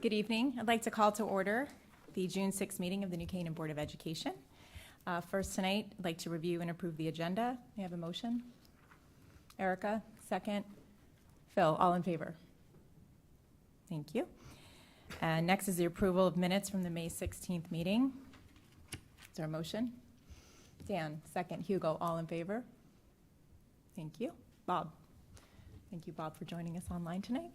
Good evening. I'd like to call to order the June 6th meeting of the New Canaan Board of Education. First tonight, I'd like to review and approve the agenda. May I have a motion? Erica, second. Phil, all in favor? Thank you. Next is the approval of minutes from the May 16th meeting. Is there a motion? Dan, second. Hugo, all in favor? Thank you. Bob. Thank you, Bob, for joining us online tonight.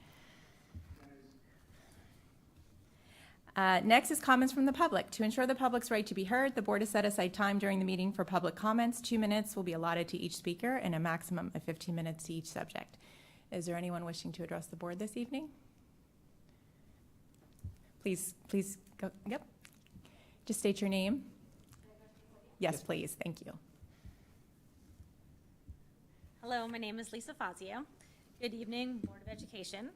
Next is comments from the public. To ensure the public's right to be heard, the board has set aside time during the meeting for public comments. 2 minutes will be allotted to each speaker and a maximum of 15 minutes to each subject. Is there anyone wishing to address the board this evening? Please go. Yep. Just state your name. Yes, please. Thank you. Hello, my name is Lisa Fazio. Good evening, Board of Education.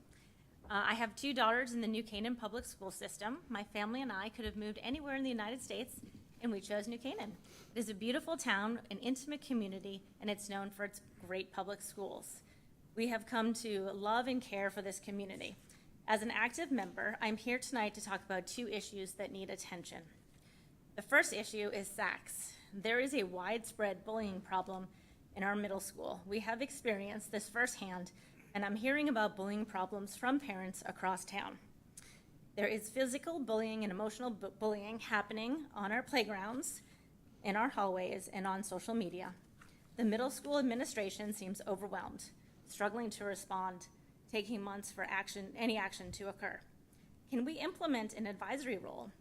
I have 2 daughters in the New Canaan public school system. My family and I could have moved anywhere in the United States, and we chose New Canaan. It is a beautiful town, an intimate community, and it's known for its great public schools. We have come to love and care for this community. As an active member, I'm here tonight to talk about 2 issues that need attention. The first issue is SACS. There is a widespread bullying problem in our middle school. We have experienced this firsthand, and I'm hearing about bullying problems from parents across town. There is physical bullying and emotional bullying happening on our playgrounds, in our hallways, and on social media. The middle school administration seems overwhelmed, struggling to respond, taking months for any action to occur. Can we implement an advisory role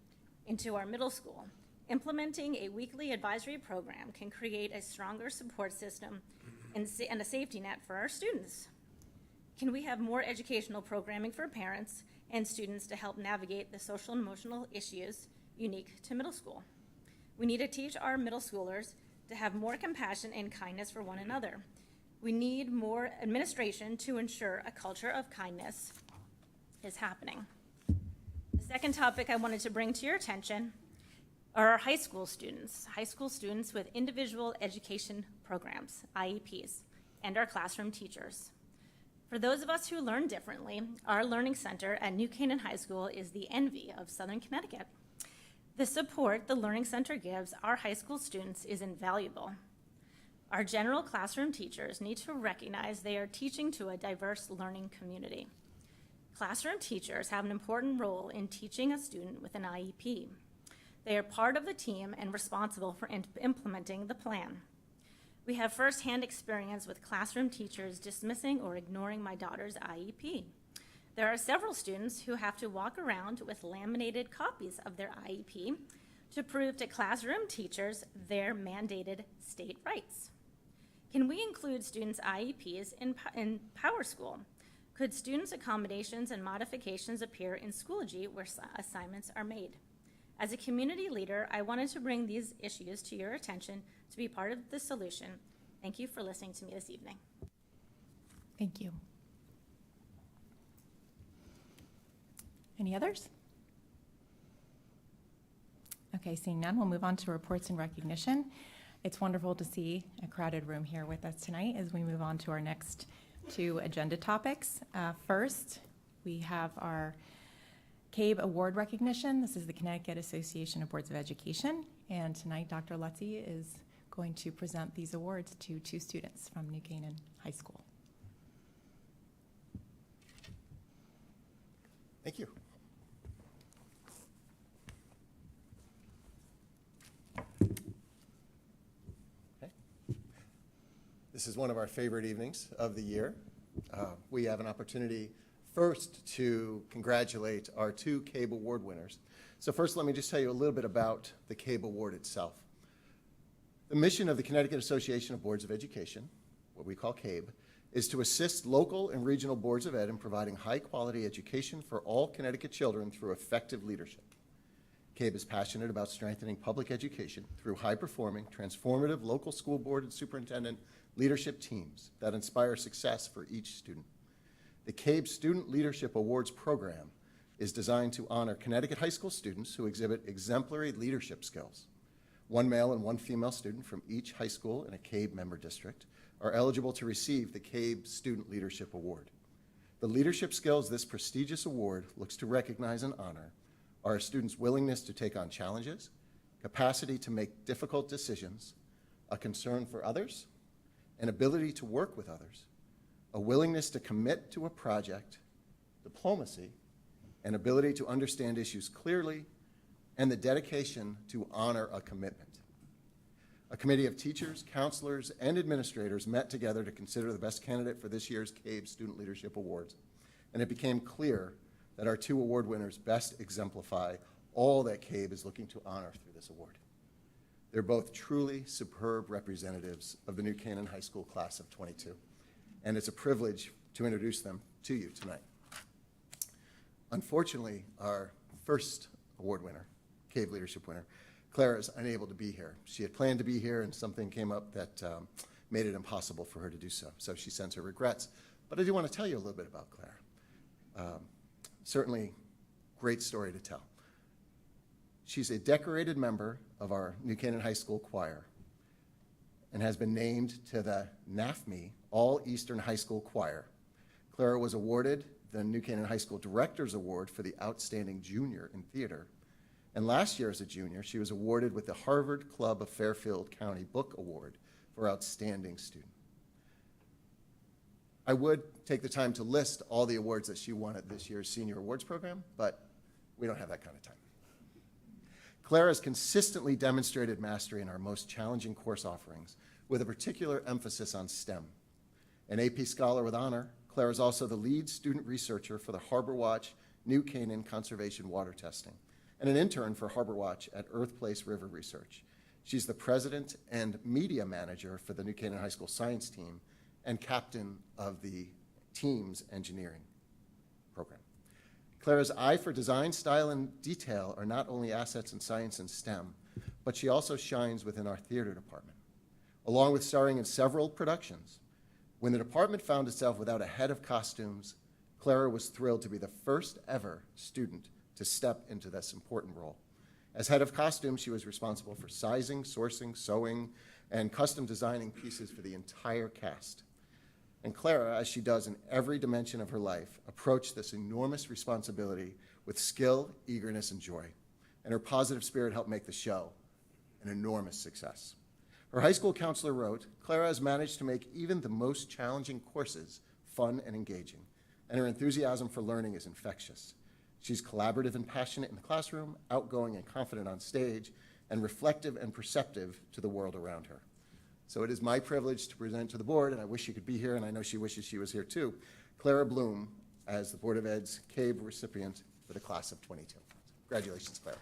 into our middle school? Implementing a weekly advisory program can create a stronger support system and a safety net for our students. Can we have more educational programming for parents and students to help navigate the social and emotional issues unique to middle school? We need to teach our middle schoolers to have more compassion and kindness for one another. We need more administration to ensure a culture of kindness is happening. The second topic I wanted to bring to your attention are our high school students with individual education programs, IEPs, and our classroom teachers. For those of us who learn differently, our learning center at New Canaan High School is the envy of Southern Connecticut. The support the Learning Center gives our high school students is invaluable. Our general classroom teachers need to recognize they are teaching to a diverse learning community. Classroom teachers have an important role in teaching a student with an IEP. They are part of the team and responsible for implementing the plan. We have firsthand experience with classroom teachers dismissing or ignoring my daughter's IEP. There are several students who have to walk around with laminated copies of their IEP to prove to classroom teachers their mandated state rights. Can we include students' IEPs in Power School? Could students' accommodations and modifications appear in Schoology where assignments are made? As a community leader, I wanted to bring these issues to your attention to be part of the solution. Thank you for listening to me this evening. Thank you. Any others? Okay, seeing none, we'll move on to reports and recognition. It's wonderful to see a crowded room here with us tonight as we move on to our next 2 agenda topics. First, we have our CABE Award recognition. This is the Connecticut Association of Boards of Education, and tonight Dr. Lutzy is going to present these awards to 2 students from New Canaan High School. Thank you. Okay. This is one of our favorite evenings of the year. We have an opportunity first to congratulate our 2 CABE Award winners. So first, let me just tell you a little bit about the CABE Award itself. The mission of the Connecticut Association of Boards of Education, what we call CABE, is to assist local and regional boards of ed in providing high-quality education for all Connecticut children through effective leadership. CABE is passionate about strengthening public education through high-performing, transformative local school board and superintendent leadership teams that inspire success for each student. The CABE Student Leadership Awards program is designed to honor Connecticut high school students who exhibit exemplary leadership skills. 1 male and 1 female student from each high school in a CABE member district are eligible to receive the CABE Student Leadership Award. The leadership skills this prestigious award looks to recognize and honor are a student's willingness to take on challenges, capacity to make difficult decisions, a concern for others, an ability to work with others, a willingness to commit to a project, diplomacy, an ability to understand issues clearly, and the dedication to honor a commitment. A committee of teachers, counselors, and administrators met together to consider the best candidate for this year's CABE Student Leadership Awards, and it became clear that our two award winners best exemplify all that CABE is looking to honor through this award. They're both truly superb representatives of the New Canaan High School class of 22, and it's a privilege to introduce them to you tonight. Unfortunately, our first award winner, CABE Leadership winner, Clara, is unable to be here. She had planned to be here, and something came up that made it impossible for her to do so. So she sends her regrets. But I do want to tell you a little bit about Clara. Certainly, great story to tell. She's a decorated member of our New Canaan High School choir and has been named to the NAFME All Eastern High School Choir. Clara was awarded the New Canaan High School Director's Award for the Outstanding Junior in Theater. And last year as a junior, she was awarded with the Harvard Club of Fairfield County Book Award for Outstanding Student. I would take the time to list all the awards that she won at this year's Senior Awards program, but we don't have that kind of time. Clara has consistently demonstrated mastery in our most challenging course offerings, with a particular emphasis on STEM. An AP Scholar with honor, Clara is also the lead student researcher for the Harbor Watch New Canaan Conservation Water Testing, and an intern for Harbor Watch at Earth Place River Research. She's the president and media manager for the New Canaan High School science team and captain of the team's engineering program. Clara's eye for design, style, and detail are not only assets in science and STEM, but she also shines within our theater department. Along with starring in several productions, when the department found itself without a head of costumes, Clara was thrilled to be the first ever student to step into this important role. As head of costumes, she was responsible for sizing, sourcing, sewing, and custom designing pieces for the entire cast. And Clara, as she does in every dimension of her life, approached this enormous responsibility with skill, eagerness, and joy. And her positive spirit helped make the show an enormous success. Her high school counselor wrote, "Clara has managed to make even the most challenging courses fun and engaging, and her enthusiasm for learning is infectious. She's collaborative and passionate in the classroom, outgoing and confident on stage, and reflective and perceptive to the world around her." So it is my privilege to present to the board, and I wish she could be here, and I know she wishes she was here too, Clara Bloom as the Board of Ed's CABE recipient for the class of 22. Congratulations, Clara.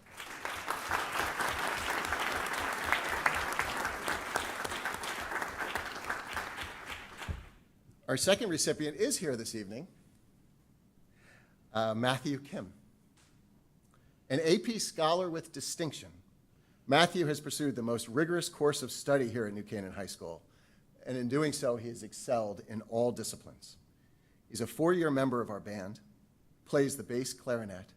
Our second recipient is here this evening, Matthew Kim. An AP Scholar with distinction, Matthew has pursued the most rigorous course of study here at New Canaan High School, and in doing so, he has excelled in all disciplines. He's a 4-year member of our band, plays the bass clarinet,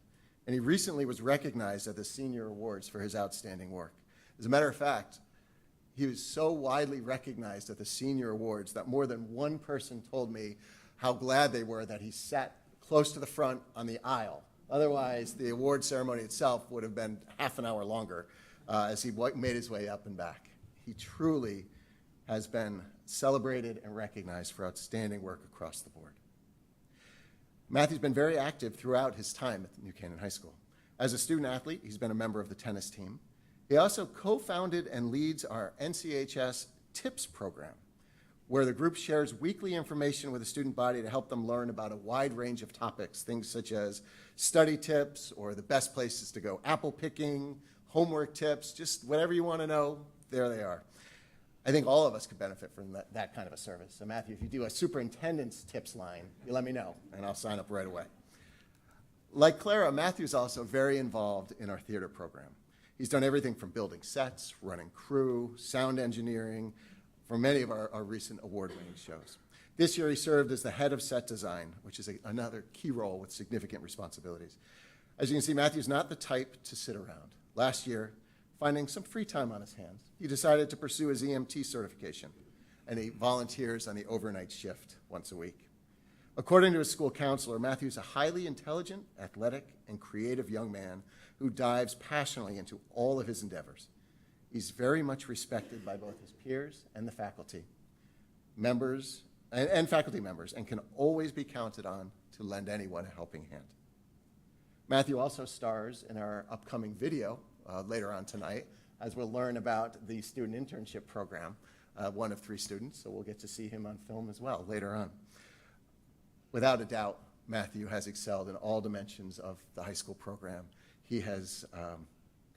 and he recently was recognized at the Senior Awards for his outstanding work. As a matter of fact, he was so widely recognized at the Senior Awards that more than one person told me how glad they were that he sat close to the front on the aisle. Otherwise, the award ceremony itself would have been half an hour longer as he made his way up and back. He truly has been celebrated and recognized for outstanding work across the board. Matthew's been very active throughout his time at New Canaan High School. As a student athlete, he's been a member of the tennis team. He also co-founded and leads our NCPS TIPS program, where the group shares weekly information with the student body to help them learn about a wide range of topics, things such as study tips or the best places to go apple picking, homework tips, just whatever you want to know, there they are. I think all of us could benefit from that kind of a service. So Matthew, if you do a superintendent's tips line, you let me know, and I'll sign up right away. Like Clara, Matthew's also very involved in our theater program. He's done everything from building sets, running crew, sound engineering, for many of our recent award-winning shows. This year, he served as the head of set design, which is another key role with significant responsibilities. As you can see, Matthew's not the type to sit around. Last year, finding some free time on his hands, he decided to pursue his EMT certification, and he volunteers on the overnight shift once a week. According to his school counselor, Matthew's a highly intelligent, athletic, and creative young man who dives passionately into all of his endeavors. He's very much respected by both his peers and the faculty members and faculty members, and can always be counted on to lend anyone a helping hand. Matthew also stars in our upcoming video later on tonight, as we'll learn about the student internship program, one of 3 students, so we'll get to see him on film as well later on. Without a doubt, Matthew has excelled in all dimensions of the high school program. He has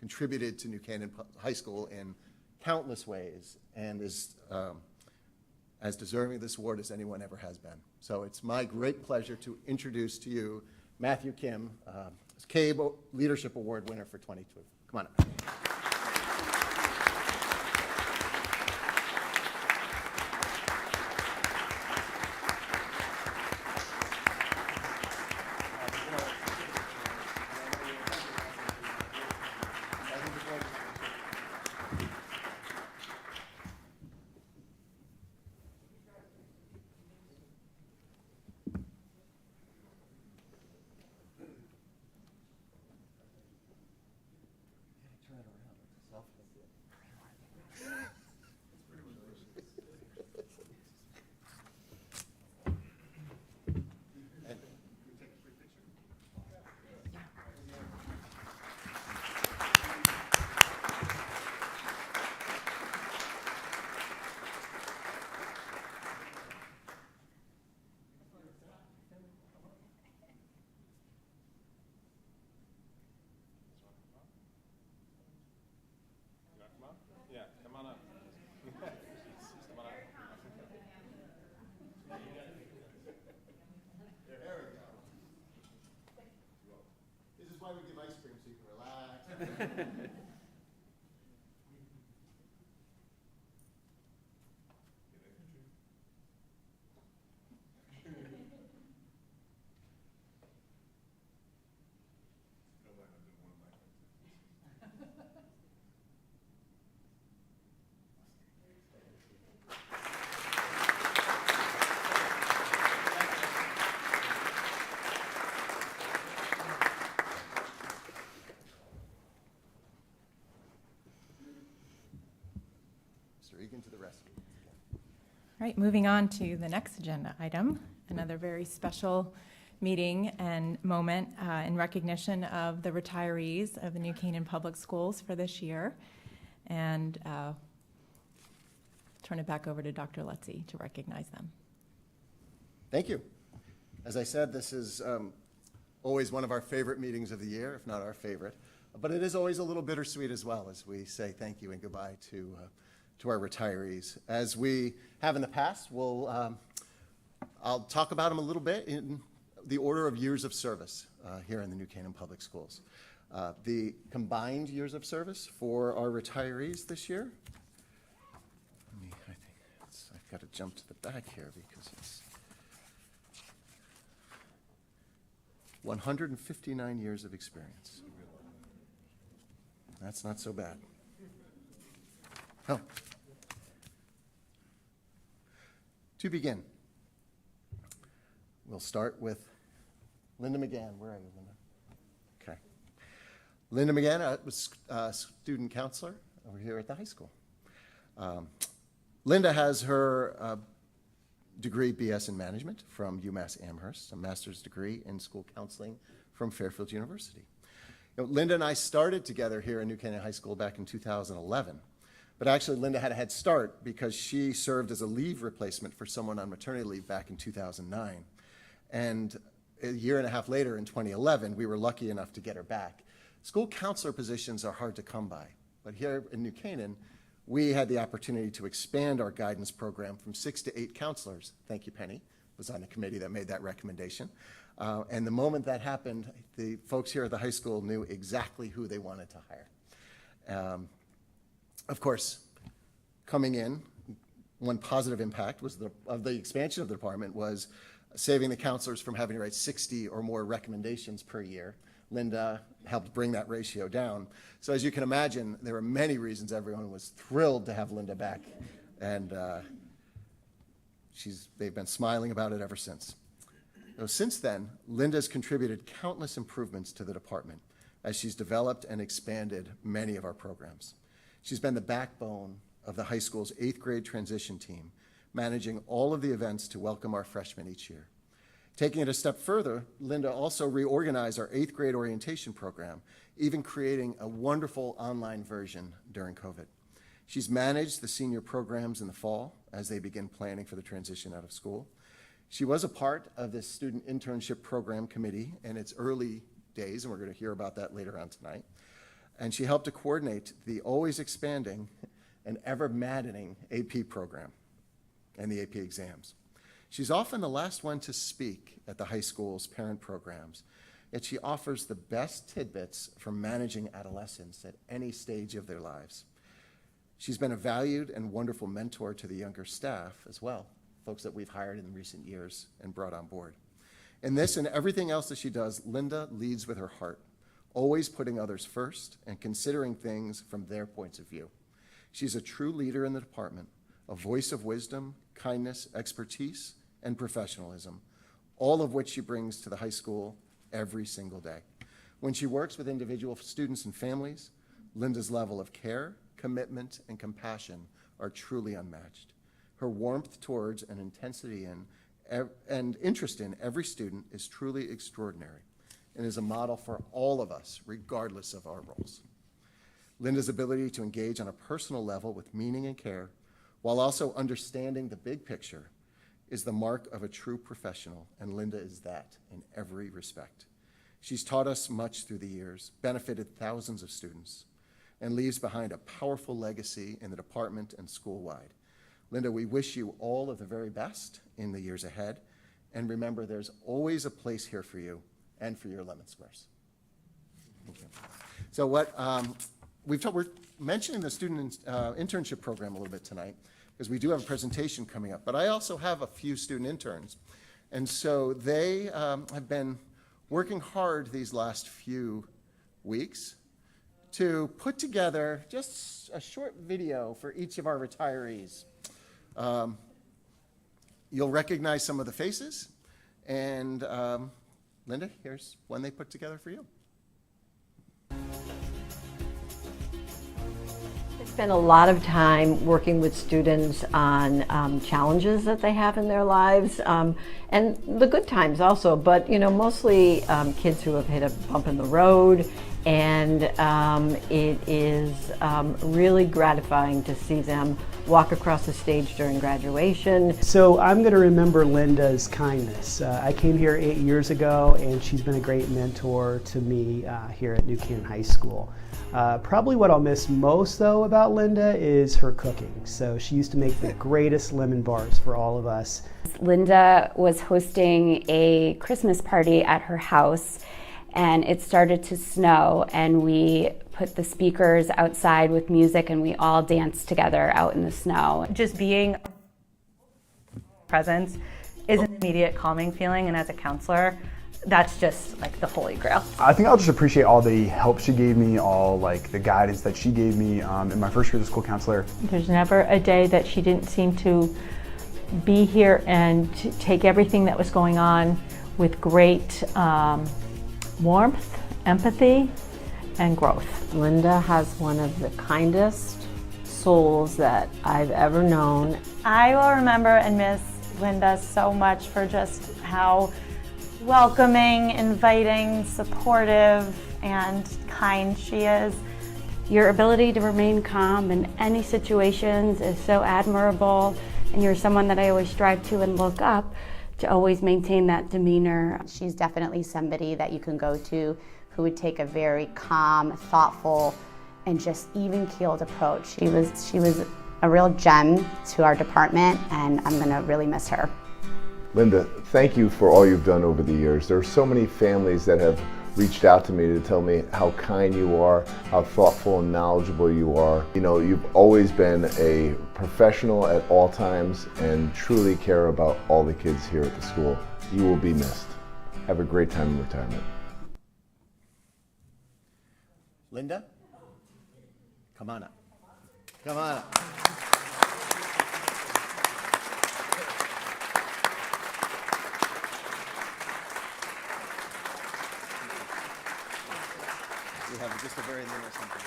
contributed to New Canaan High School in countless ways and is as deserving of this award as anyone ever has been. So it's my great pleasure to introduce to you Matthew Kim, CABE Leadership Award winner for 22. Come on up. Yeah, come on up. Come on up. There we go. This is why we give ice cream, so you can relax. To the rescue. All right, moving on to the next agenda item, another very special meeting and moment in recognition of the retirees of the New Canaan Public Schools for this year. And turn it back over to Dr. Lutzy to recognize them. Thank you. As I said, this is always one of our favorite meetings of the year, if not our favorite. But it is always a little bittersweet as well as we say thank you and goodbye to our retirees. As we have in the past, I'll talk about them a little bit in the order of years of service here in the New Canaan Public Schools. The combined years of service for our retirees this year, I've got to jump to the back here because it's 159 years of experience. That's not so bad. Oh. To begin, we'll start with Linda McGann. Where are you, Linda? Okay. Linda McGann was a student counselor over here at the high school. Linda has her degree BS in management from UMass Amherst, a master's degree in school counseling from Fairfield University. Linda and I started together here in New Canaan High School back in 2011. But actually, Linda had a head start because she served as a leave replacement for someone on maternity leave back in 2009. And a year and a half later, in 2011, we were lucky enough to get her back. School counselor positions are hard to come by. But here in New Canaan, we had the opportunity to expand our guidance program from 6 to 8 counselors. Thank you, Penny, was on the committee that made that recommendation. And the moment that happened, the folks here at the high school knew exactly who they wanted to hire. Of course, coming in, one positive impact was of the expansion of the department was saving the counselors from having to write 60 or more recommendations per year. Linda helped bring that ratio down. So as you can imagine, there were many reasons everyone was thrilled to have Linda back. And they've been smiling about it ever since. Since then, Linda has contributed countless improvements to the department as she's developed and expanded many of our programs. She's been the backbone of the high school's 8th grade transition team, managing all of the events to welcome our freshmen each year. Taking it a step further, Linda also reorganized our 8th grade orientation program, even creating a wonderful online version during COVID. She's managed the senior programs in the fall as they begin planning for the transition out of school. She was a part of the student internship program committee in its early days, and we're going to hear about that later on tonight. And she helped to coordinate the always expanding and ever maddening AP program and the AP exams. She's often the last one to speak at the high school's parent programs, yet she offers the best tidbits for managing adolescents at any stage of their lives. She's been a valued and wonderful mentor to the younger staff as well, folks that we've hired in recent years and brought on board. In this and everything else that she does, Linda leads with her heart, always putting others first and considering things from their points of view. She's a true leader in the department, a voice of wisdom, kindness, expertise, and professionalism, all of which she brings to the high school every single day. When she works with individual students and families, Linda's level of care, commitment, and compassion are truly unmatched. Her warmth towards and intensity in and interest in every student is truly extraordinary and is a model for all of us, regardless of our roles. Linda's ability to engage on a personal level with meaning and care, while also understanding the big picture, is the mark of a true professional, and Linda is that in every respect. She's taught us much through the years, benefited thousands of students, and leaves behind a powerful legacy in the department and school-wide. Linda, we wish you all of the very best in the years ahead, and remember, there's always a place here for you and for your lemon squares. Thank you. So we're mentioning the student internship program a little bit tonight, because we do have a presentation coming up, but I also have a few student interns. And so they have been working hard these last few weeks to put together just a short video for each of our retirees. You'll recognize some of the faces, and Linda, here's one they put together for you. I spend a lot of time working with students on challenges that they have in their lives, and the good times also, but mostly kids who have hit a bump in the road, and it is really gratifying to see them walk across the stage during graduation. So I'm going to remember Linda's kindness. I came here 8 years ago, and she's been a great mentor to me here at New Canaan High School. Probably what I'll miss most, though, about Linda is her cooking. So she used to make the greatest lemon bars for all of us. Linda was hosting a Christmas party at her house, and it started to snow, and we put the speakers outside with music, and we all danced together out in the snow. Just being presence is an immediate calming feeling, and as a counselor, that's just like the holy grail. I think I'll just appreciate all the help she gave me, all like the guidance that she gave me in my first year as a school counselor. There's never a day that she didn't seem to be here and to take everything that was going on with great warmth, empathy, and growth. Linda has one of the kindest souls that I've ever known. I will remember and miss Linda so much for just how welcoming, inviting, supportive, and kind she is. Your ability to remain calm in any situations is so admirable, and you're someone that I always strive to and look up to always maintain that demeanor. She's definitely somebody that you can go to who would take a very calm, thoughtful, and just even-keeled approach. She was a real gem to our department, and I'm gonna really miss her. Linda, thank you for all you've done over the years. There are so many families that have reached out to me to tell me how kind you are, how thoughtful and knowledgeable you are. You know, you've always been a professional at all times and truly care about all the kids here at the school. You will be missed. Have a great time in retirement. Linda, come on up. Come on up. We have just a very little something.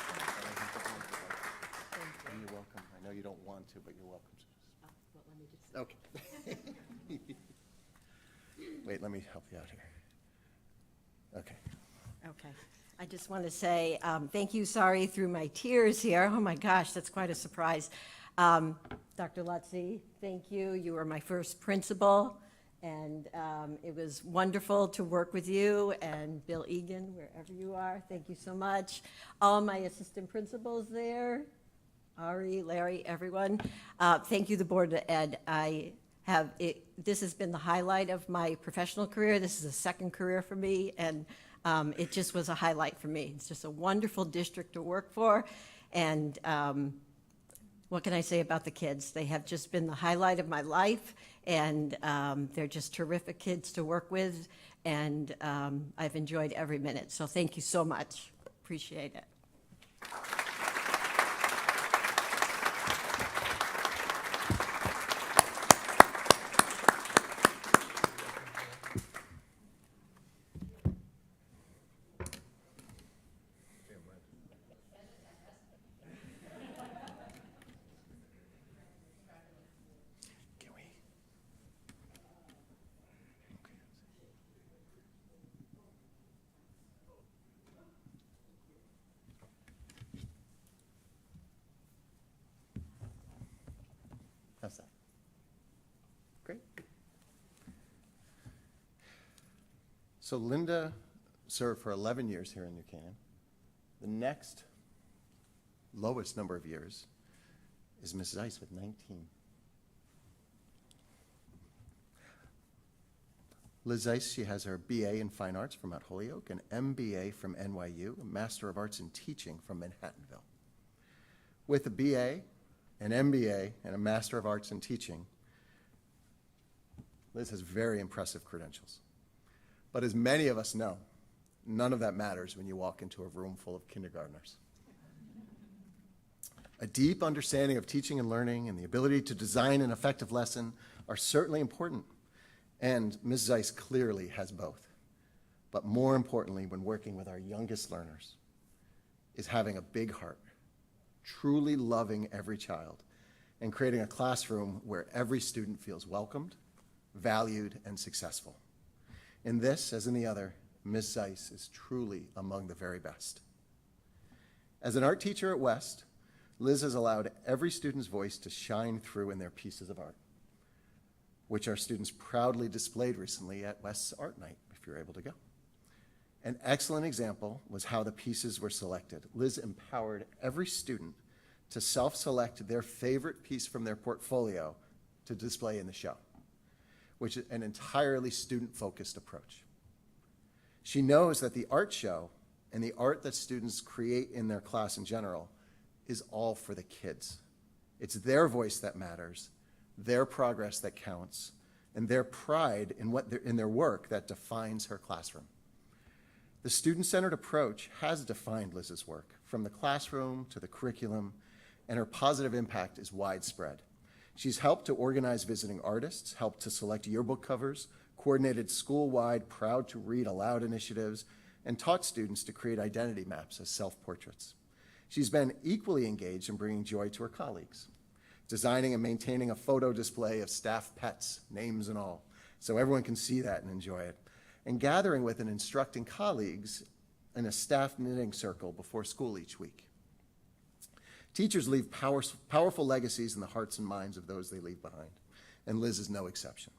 And you're welcome. I know you don't want to, but you're welcome to. Okay. Wait, let me help you out here. Okay. Okay. I just want to say thank you. Sorry through my tears here. Oh my gosh, that's quite a surprise. Dr. Lutzy, thank you. You were my first principal, and it was wonderful to work with you, and Bill Egan, wherever you are, thank you so much. All my assistant principals there, Ari, Larry, everyone. Thank you, the Board of Ed. This has been the highlight of my professional career. This is a second career for me, and it just was a highlight for me. It's just a wonderful district to work for, and what can I say about the kids? They have just been the highlight of my life, and they're just terrific kids to work with, and I've enjoyed every minute. So thank you so much. Appreciate it. How's that? Great. So Linda served for 11 years here in New Canaan. The next lowest number of years is Mrs. Ice with 19. Liz Ice, she has her BA in Fine Arts from Mount Holyoke, an MBA from NYU, a Master of Arts in Teaching from Manhattanville. With a BA, an MBA, and a Master of Arts in Teaching, Liz has very impressive credentials. But as many of us know, none of that matters when you walk into a room full of kindergartners. A deep understanding of teaching and learning and the ability to design an effective lesson are certainly important, and Mrs. Ice clearly has both. But more importantly, when working with our youngest learners, is having a big heart, truly loving every child, and creating a classroom where every student feels welcomed, valued, and successful. In this, as in the other, Ms. Ice is truly among the very best. As an art teacher at West, Liz has allowed every student's voice to shine through in their pieces of art, which our students proudly displayed recently at West's Art Night, if you're able to go. An excellent example was how the pieces were selected. Liz empowered every student to self-select their favorite piece from their portfolio to display in the show, which is an entirely student-focused approach. She knows that the art show and the art that students create in their class in general is all for the kids. It's their voice that matters, their progress that counts, and their pride in their work that defines her classroom. The student-centered approach has defined Liz's work, from the classroom to the curriculum, and her positive impact is widespread. She's helped to organize visiting artists, helped to select yearbook covers, coordinated school-wide Proud to Read Aloud initiatives, and taught students to create identity maps as self-portraits. She's been equally engaged in bringing joy to her colleagues, designing and maintaining a photo display of staff pets, names and all, so everyone can see that and enjoy it, and gathering with and instructing colleagues in a staff knitting circle before school each week. Teachers leave powerful legacies in the hearts and minds of those they leave behind, and Liz is no exception.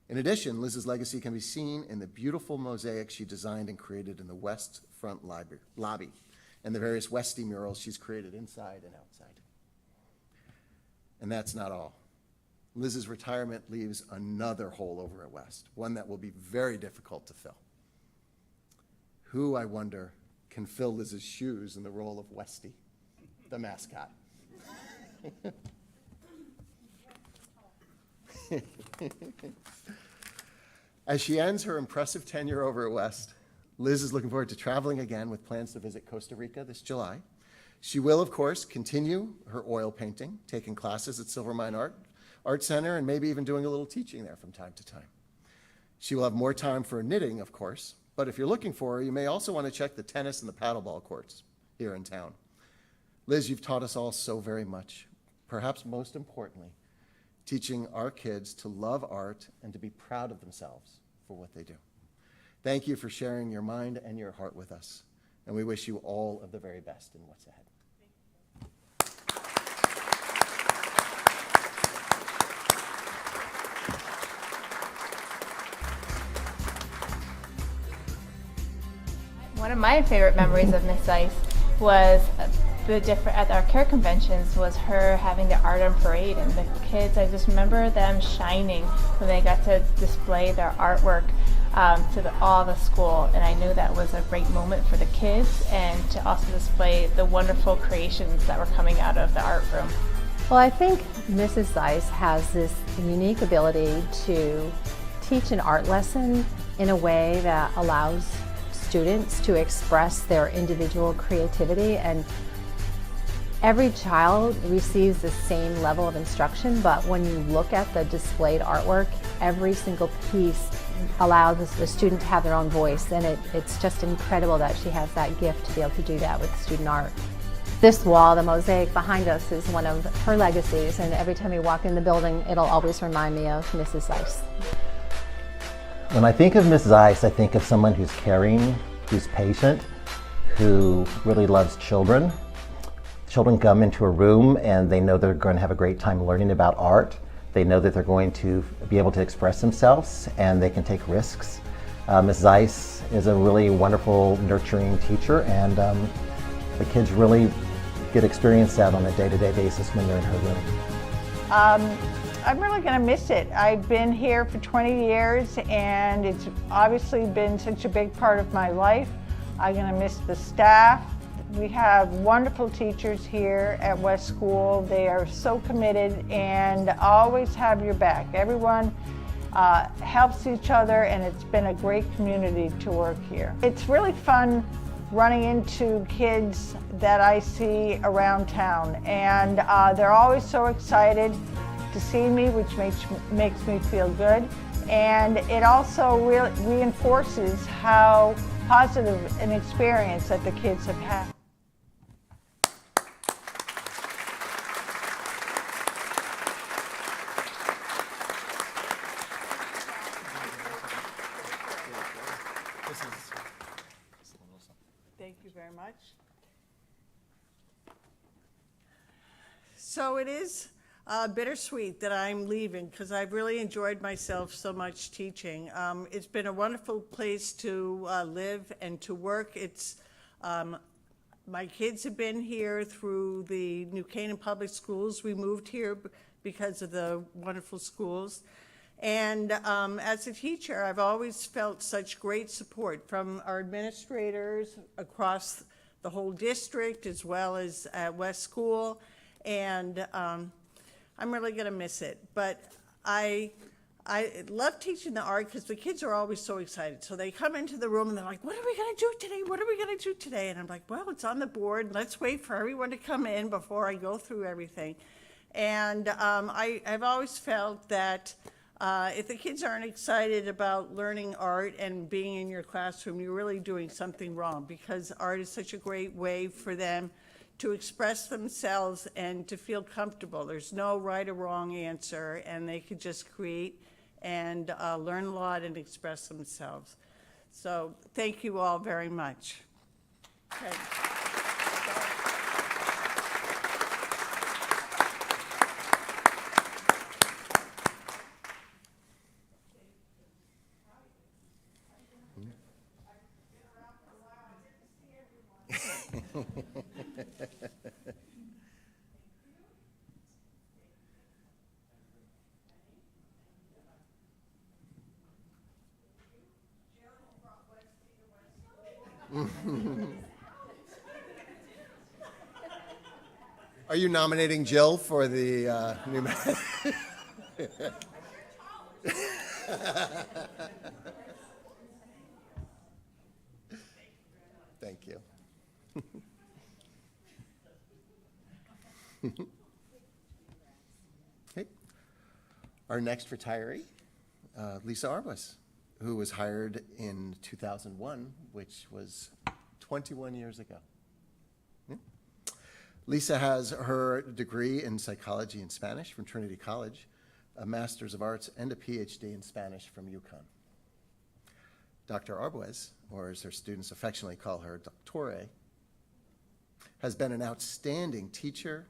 In addition, Liz's legacy can be seen in the beautiful mosaic she designed and created in the West Front lobby and the various Westy murals she's created inside and outside. And that's not all. Liz's retirement leaves another hole over at West, one that will be very difficult to fill. Who, I wonder, can fill Liz's shoes in the role of Westy, the mascot? As she ends her impressive tenure over at West, Liz is looking forward to traveling again with plans to visit Costa Rica this July. She will, of course, continue her oil painting, taking classes at Silvermine Art Center, and maybe even doing a little teaching there from time to time. She will have more time for knitting, of course, But if you're looking for her, you may also want to check the tennis and the paddleball courts here in town. Liz, you've taught us all so very much, perhaps most importantly, teaching our kids to love art and to be proud of themselves for what they do. Thank you for sharing your mind and your heart with us, and we wish you all of the very best in what's ahead. One of my favorite memories of Miss Ice was at our care conventions was her having the art on parade, and the kids, I just remember them shining when they got to display their artwork to all the school, and I knew that was a great moment for the kids and to also display the wonderful creations that were coming out of the art room. Well, I think Mrs. Zeiss has this unique ability to teach an art lesson in a way that allows students to express their individual creativity, and every child receives the same level of instruction, but when you look at the displayed artwork, every single piece allows the student to have their own voice, and it's just incredible that she has that gift to be able to do that with student art. This wall, the mosaic behind us, is one of her legacies, and every time we walk in the building, it'll always remind me of Mrs. Zeiss. When I think of Miss Zeiss, I think of someone who's caring, who's patient, who really loves children. Children come into a room and they know they're going to have a great time learning about art. They know that they're going to be able to express themselves and they can take risks. Ms. Zeiss is a really wonderful, nurturing teacher, and the kids really get experience that on a day-to-day basis when they're in her room. I'm really going to miss it. I've been here for 20 years and it's obviously been such a big part of my life. I'm going to miss the staff. We have wonderful teachers here at West School. They are so committed and always have your back. Everyone helps each other, and it's been a great community to work here. It's really fun running into kids that I see around town, and they're always so excited to see me, which makes me feel good. And it also reinforces how positive an experience that the kids have had. Thank you very much. So it is bittersweet that I'm leaving because I've really enjoyed myself so much teaching. It's been a wonderful place to live and to work. It's my kids have been here through the New Canaan Public Schools. We moved here because of the wonderful schools. And as a teacher, I've always felt such great support from our administrators across the whole district as well as at West School. And I'm really going to miss it. But I love teaching the art because the kids are always so excited. So they come into the room and they're like, what are we going to do today? What are we going to do today? And I'm like, well, it's on the board. Let's wait for everyone to come in before I go through everything. And I've always felt that if the kids aren't excited about learning art and being in your classroom, you're really doing something wrong, because art is such a great way for them to express themselves and to feel comfortable. There's no right or wrong answer, and they could just create and learn a lot and express themselves. So thank you all very much. Okay. Are you nominating Jill for the new Thank you. Okay. Our next retiree, Lisa Arbus. who was hired in 2001, which was 21 years ago. Yeah. Lisa has her degree in psychology and Spanish from Trinity College, a Master's of Arts, and a PhD in Spanish from UConn. Dr. Arbuez, or as her students affectionately call her, Doctore, has been an outstanding teacher.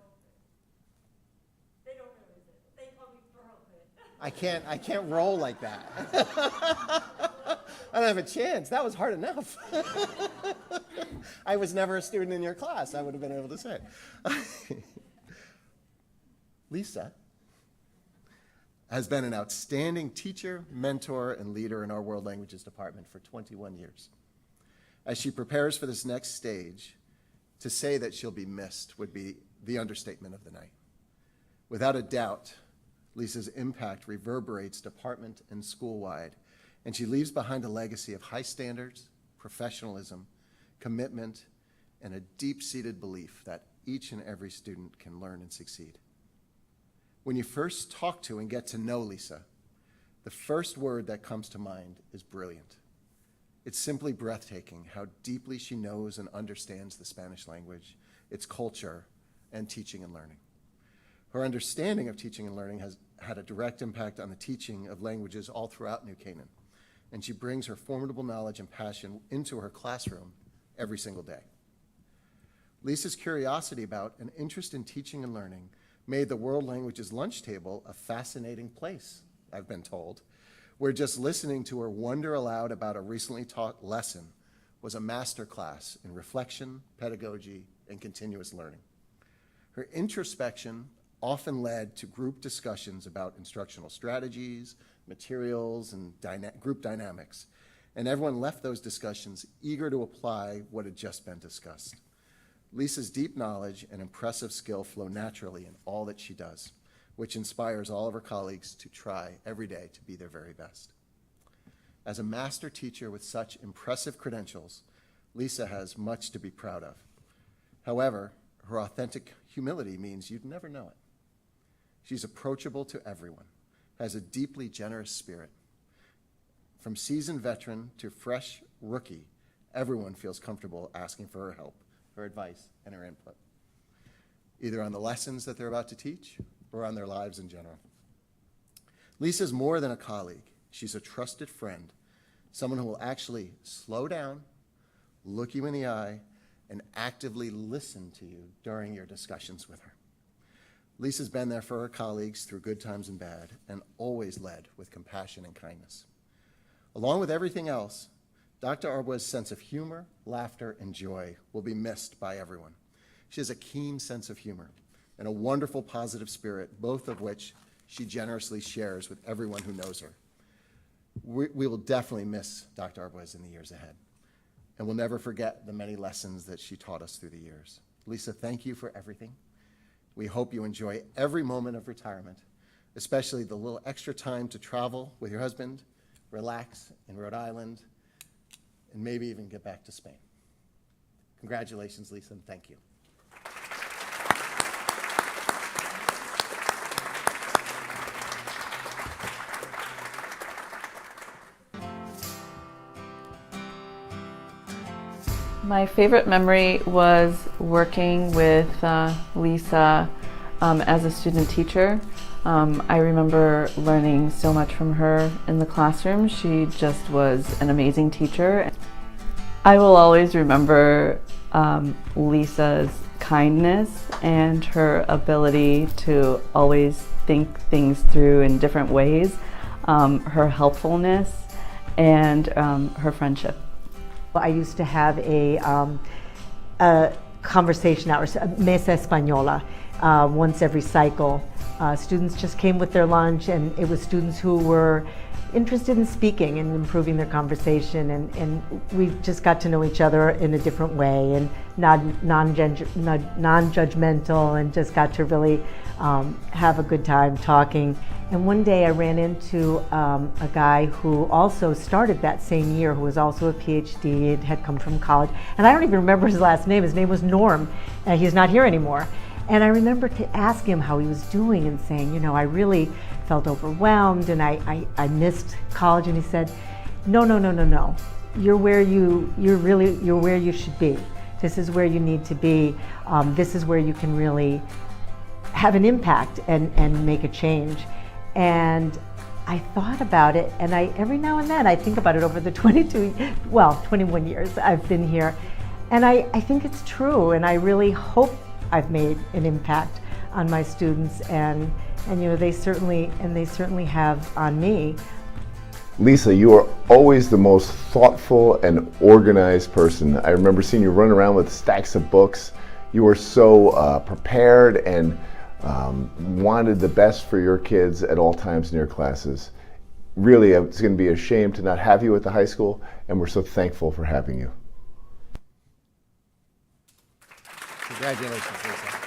I can't roll like that. I don't have a chance. That was hard enough. I was never a student in your class. I would have been able to say it. Lisa has been an outstanding teacher, mentor, and leader in our World Languages department for 21 years. As she prepares for this next stage, to say that she'll be missed would be the understatement of the night. Without a doubt, Lisa's impact reverberates department and school-wide, and she leaves behind a legacy of high standards, professionalism, commitment, and a deep-seated belief that each and every student can learn and succeed. When you first talk to and get to know Lisa, the first word that comes to mind is brilliant. It's simply breathtaking how deeply she knows and understands the Spanish language, its culture, and teaching and learning. Her understanding of teaching and learning has had a direct impact on the teaching of languages all throughout New Canaan, and she brings her formidable knowledge and passion into her classroom every single day. Lisa's curiosity about and interest in teaching and learning made the World Languages lunch table a fascinating place, I've been told, where just listening to her wonder aloud about a recently taught lesson was a masterclass in reflection, pedagogy, and continuous learning. Her introspection often led to group discussions about instructional strategies, materials, and group dynamics, and everyone left those discussions eager to apply what had just been discussed. Lisa's deep knowledge and impressive skill flow naturally in all that she does, which inspires all of her colleagues to try every day to be their very best. As a master teacher with such impressive credentials, Lisa has much to be proud of. However, her authentic humility means you'd never know it. She's approachable to everyone, has a deeply generous spirit. From seasoned veteran to fresh rookie, everyone feels comfortable asking for her help, her advice, and her input, either on the lessons that they're about to teach or on their lives in general. Lisa's more than a colleague. She's a trusted friend, someone who will actually slow down, look you in the eye, and actively listen to you during your discussions with her. Lisa's been there for her colleagues through good times and bad, and always led with compassion and kindness. Along with everything else, Dr. Arbuez's sense of humor, laughter, and joy will be missed by everyone. She has a keen sense of humor and a wonderful positive spirit, both of which she generously shares with everyone who knows her. We will definitely miss Dr. Arbuez in the years ahead, and we'll never forget the many lessons that she taught us through the years. Lisa, thank you for everything. We hope you enjoy every moment of retirement, especially the little extra time to travel with your husband, relax in Rhode Island, and maybe even get back to Spain. Congratulations, Lisa, and thank you. My favorite memory was working with Lisa as a student teacher. I remember learning so much from her in the classroom. She just was an amazing teacher. I will always remember Lisa's kindness and her ability to always think things through in different ways, her helpfulness, and her friendship. I used to have a conversation hour, Mesa Española, once every cycle. Students just came with their lunch, and it was students who were interested in speaking and improving their conversation, and we just got to know each other in a different way, and non-judgmental, and just got to really have a good time talking. And one day I ran into a guy who also started that same year, who was also a PhD, and had come from college. And I don't even remember his last name. His name was Norm. He's not here anymore. And I remember to ask him how he was doing and saying, you know, I really felt overwhelmed and I missed college. And he said, no, no, no, no, no. You're where you're where you should be. This is where you need to be. This is where you can really have an impact and make a change. And I thought about it, and every now and then I think about it over the 21 years I've been here. And I think it's true, and I really hope I've made an impact on my students, and they certainly have on me. Lisa, you are always the most thoughtful and organized person. I remember seeing you run around with stacks of books. You were so prepared and wanted the best for your kids at all times in your classes. Really, it's going to be a shame to not have you at the high school, and we're so thankful for having you. Congratulations, Lisa.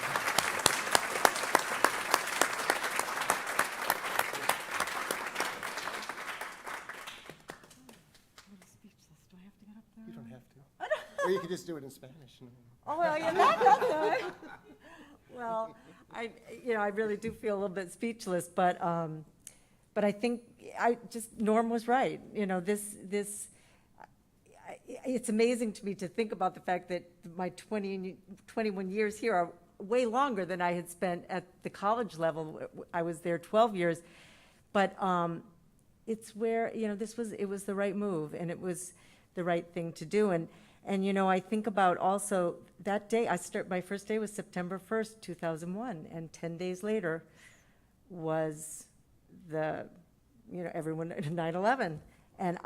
You don't have to. Or you could just do it in Spanish. Oh, well, you're not. Well, I really do feel a little bit speechless, but I think Norm was right. It's amazing to me to think about the fact that my 21 years here are way longer than I had spent at the college level. I was there 12 years, but it's where, it was the right move, and it was the right thing to do. And I think about also that day, my first day was September 1st, 2001, and 10 days later was everyone at 9/11. And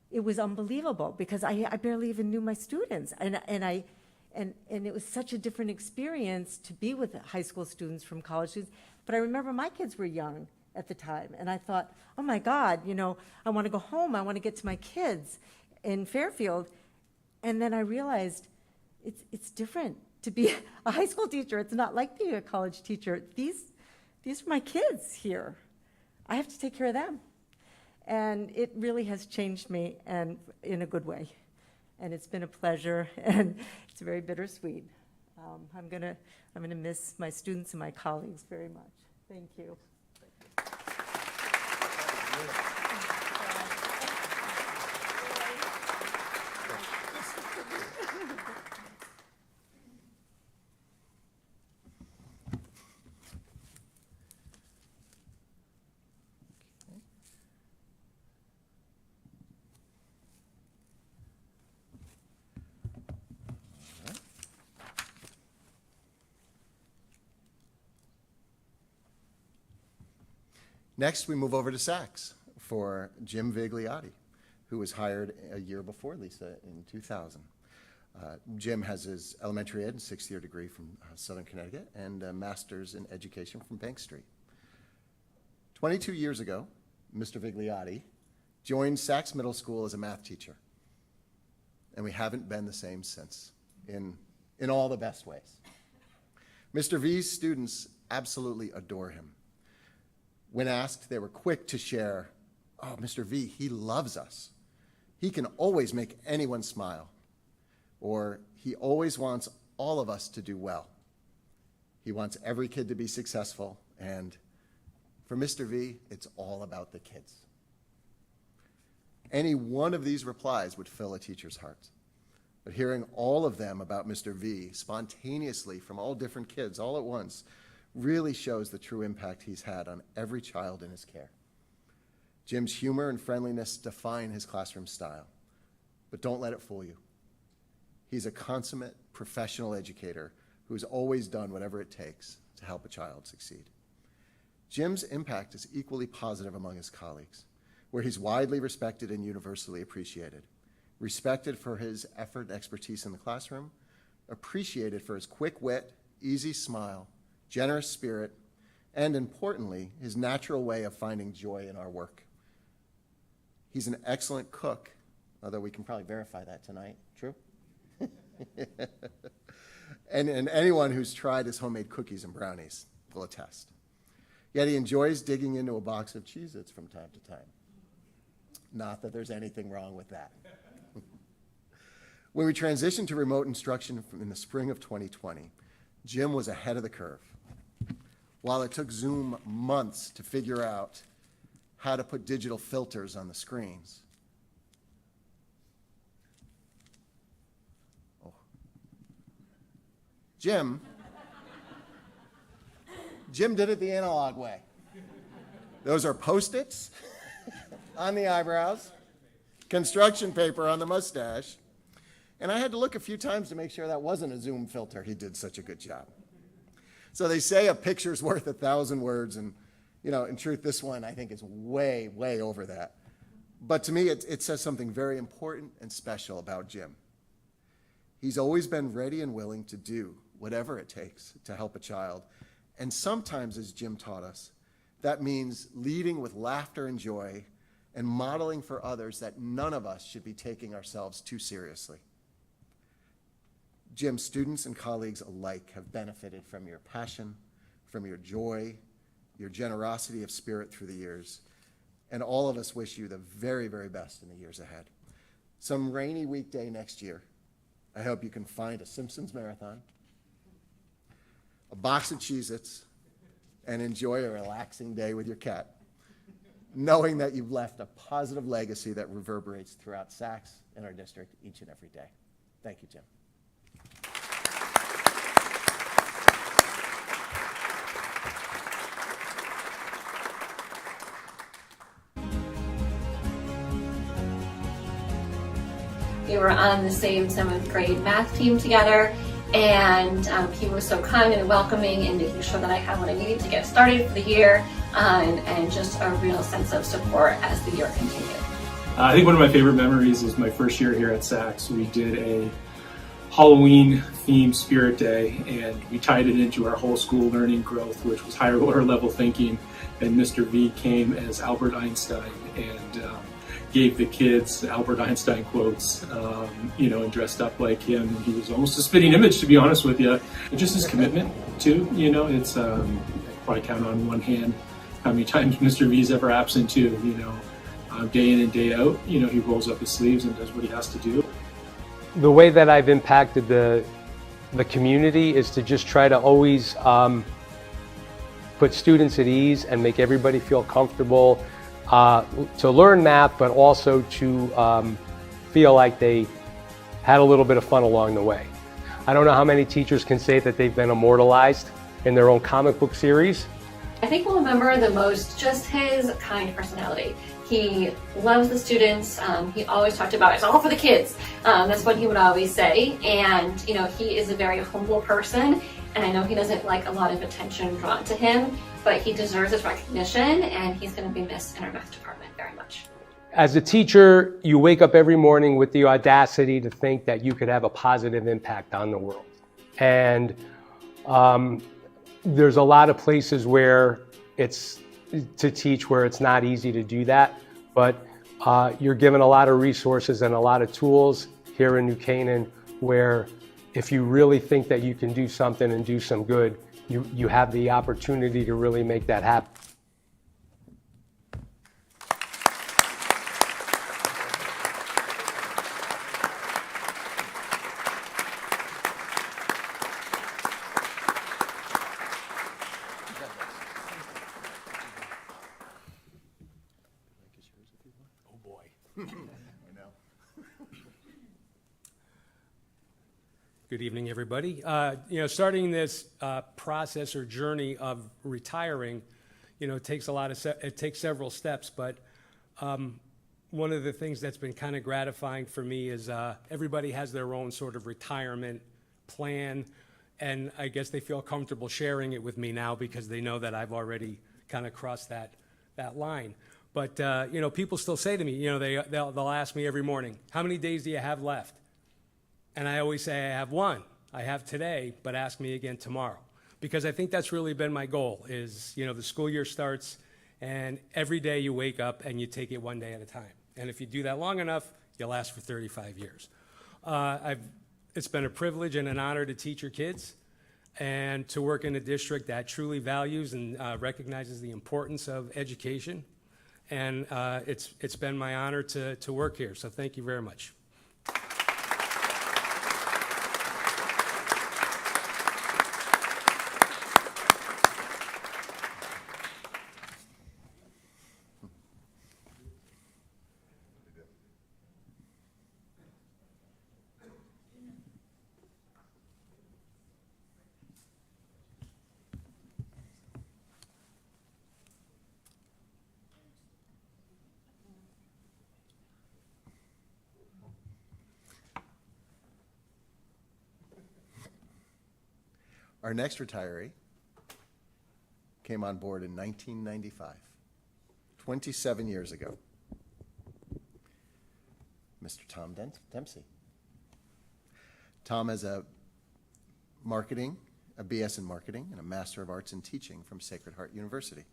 it was unbelievable because I barely even knew my students. And it was such a different experience to be with high school students from college students. But I remember my kids were young at the time, and I thought, oh my God, I want to go home. I want to get to my kids in Fairfield. And then I realized it's different to be a high school teacher. It's not like being a college teacher. These are my kids here. I have to take care of them. And it really has changed me, and in a good way. And it's been a pleasure, and it's very bittersweet. I'm gonna miss my students and my colleagues very much. Thank you. Next, we move over to Saks for Jim Vigliotti, who was hired a year before Lisa in 2000. Jim has his elementary ed and sixth-year degree from Southern Connecticut and a master's in education from Bank Street. 22 years ago, Mr. Vigliotti joined Saks Middle School as a math teacher, and we haven't been the same since, in all the best ways. Mr. V's students absolutely adore him. When asked, they were quick to share, oh, Mr. V, he loves us. He can always make anyone smile. Or he always wants all of us to do well. He wants every kid to be successful. And for Mr. V, it's all about the kids. Any one of these replies would fill a teacher's heart. But hearing all of them about Mr. V spontaneously from all different kids all at once really shows the true impact he's had on every child in his care. Jim's humor and friendliness define his classroom style, but don't let it fool you. He's a consummate professional educator who's always done whatever it takes to help a child succeed. Jim's impact is equally positive among his colleagues, where he's widely respected and universally appreciated. Respected for his effort and expertise in the classroom, appreciated for his quick wit, easy smile, generous spirit, and importantly, his natural way of finding joy in our work. He's an excellent cook, although we can probably verify that tonight. True? and anyone who's tried his homemade cookies and brownies will attest. Yet he enjoys digging into a box of Cheez-Its from time to time. Not that there's anything wrong with that. When we transitioned to remote instruction in the spring of 2020, Jim was ahead of the curve. While it took Zoom months to figure out how to put digital filters on the screens, Jim did it the analog way. Those are Post-its on the eyebrows, construction paper on the mustache, and I had to look a few times to make sure that wasn't a Zoom filter. He did such a good job. So they say a picture's worth 1,000 words, and in truth, this one I think is way, way over that. But to me, it says something very important and special about Jim. He's always been ready and willing to do whatever it takes to help a child. And sometimes, as Jim taught us, that means leading with laughter and joy and modeling for others that none of us should be taking ourselves too seriously. Jim, students and colleagues alike have benefited from your passion, from your joy, your generosity of spirit through the years. And all of us wish you the very, very best in the years ahead. Some rainy weekday next year, I hope you can find a Simpsons marathon, a box of Cheez-Its, and enjoy a relaxing day with your cat, knowing that you've left a positive legacy that reverberates throughout Saks and our district each and every day. Thank you, Jim. We were on the same 7th grade math team together, and he was so kind and welcoming and making sure that I had what I needed to get started for the year, and just a real sense of support as the year continued. I think one of my favorite memories is my first year here at Saks. We did a Halloween-themed Spirit Day, and we tied it into our whole school learning growth, which was higher order level thinking, and Mr. V came as Albert Einstein and gave the kids Albert Einstein quotes, and dressed up like him. And he was almost a spitting image, to be honest with you. And just his commitment, too. It's probably count on one hand how many times Mr. V's ever absent, too. Day in and day out, he rolls up his sleeves and does what he has to do. The way that I've impacted the community is to just try to always put students at ease and make everybody feel comfortable to learn math, but also to feel like they had a little bit of fun along the way. I don't know how many teachers can say that they've been immortalized in their own comic book series. I think we'll remember the most just his kind personality. He loves the students. He always talked about it's all for the kids. That's what he would always say. And he is a very humble person. And I know he doesn't like a lot of attention drawn to him, but he deserves his recognition, and he's going to be missed in our math department very much. As a teacher, you wake up every morning with the audacity to think that you could have a positive impact on the world. And there's a lot of places where it's to teach where it's not easy to do that, but you're given a lot of resources and a lot of tools here in New Canaan where if you really think that you can do something and do some good, you have the opportunity to really make that happen. Good evening, everybody. Starting this process or journey of retiring, it takes it takes several steps. But one of the things that's been kind of gratifying for me is everybody has their own sort of retirement plan, and I guess they feel comfortable sharing it with me now because they know that I've already kind of crossed that line. But people still say to me, they'll ask me every morning, how many days do you have left? And I always say, I have one. I have today, but ask me again tomorrow. Because I think that's really been my goal is, the school year starts and every day you wake up and you take it one day at a time. And if you do that long enough, you'll last for 35 years. It's been a privilege and an honor to teach your kids and to work in a district that truly values and recognizes the importance of education. And it's been my honor to work here. So thank you very much. Our next retiree came on board in 1995, 27 years ago. Mr. Tom Dempsey. Tom has a BS in marketing and a Master of Arts in teaching from Sacred Heart University.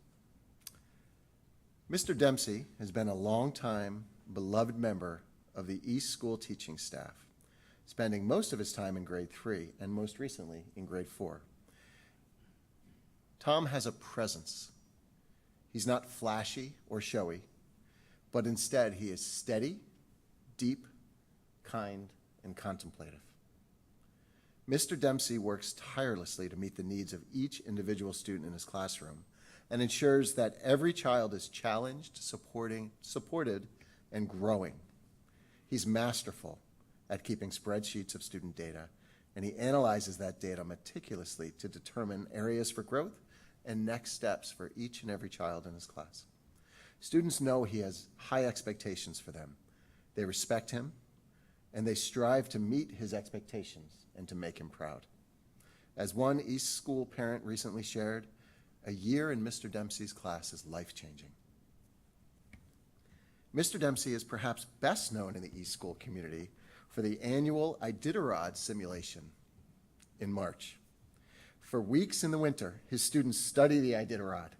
Mr. Dempsey has been a long-time beloved member of the East School teaching staff, spending most of his time in grade 3 and most recently in grade 4. Tom has a presence. He's not flashy or showy, but instead he is steady, deep, kind, and contemplative. Mr. Dempsey works tirelessly to meet the needs of each individual student in his classroom and ensures that every child is challenged, supported, and growing. He's masterful at keeping spreadsheets of student data, and he analyzes that data meticulously to determine areas for growth and next steps for each and every child in his class. Students know he has high expectations for them. They respect him, and they strive to meet his expectations and to make him proud. As one East School parent recently shared, a year in Mr. Dempsey's class is life-changing. Mr. Dempsey is perhaps best known in the East School community for the annual Iditarod simulation in March. For weeks in the winter, his students study the Iditarod,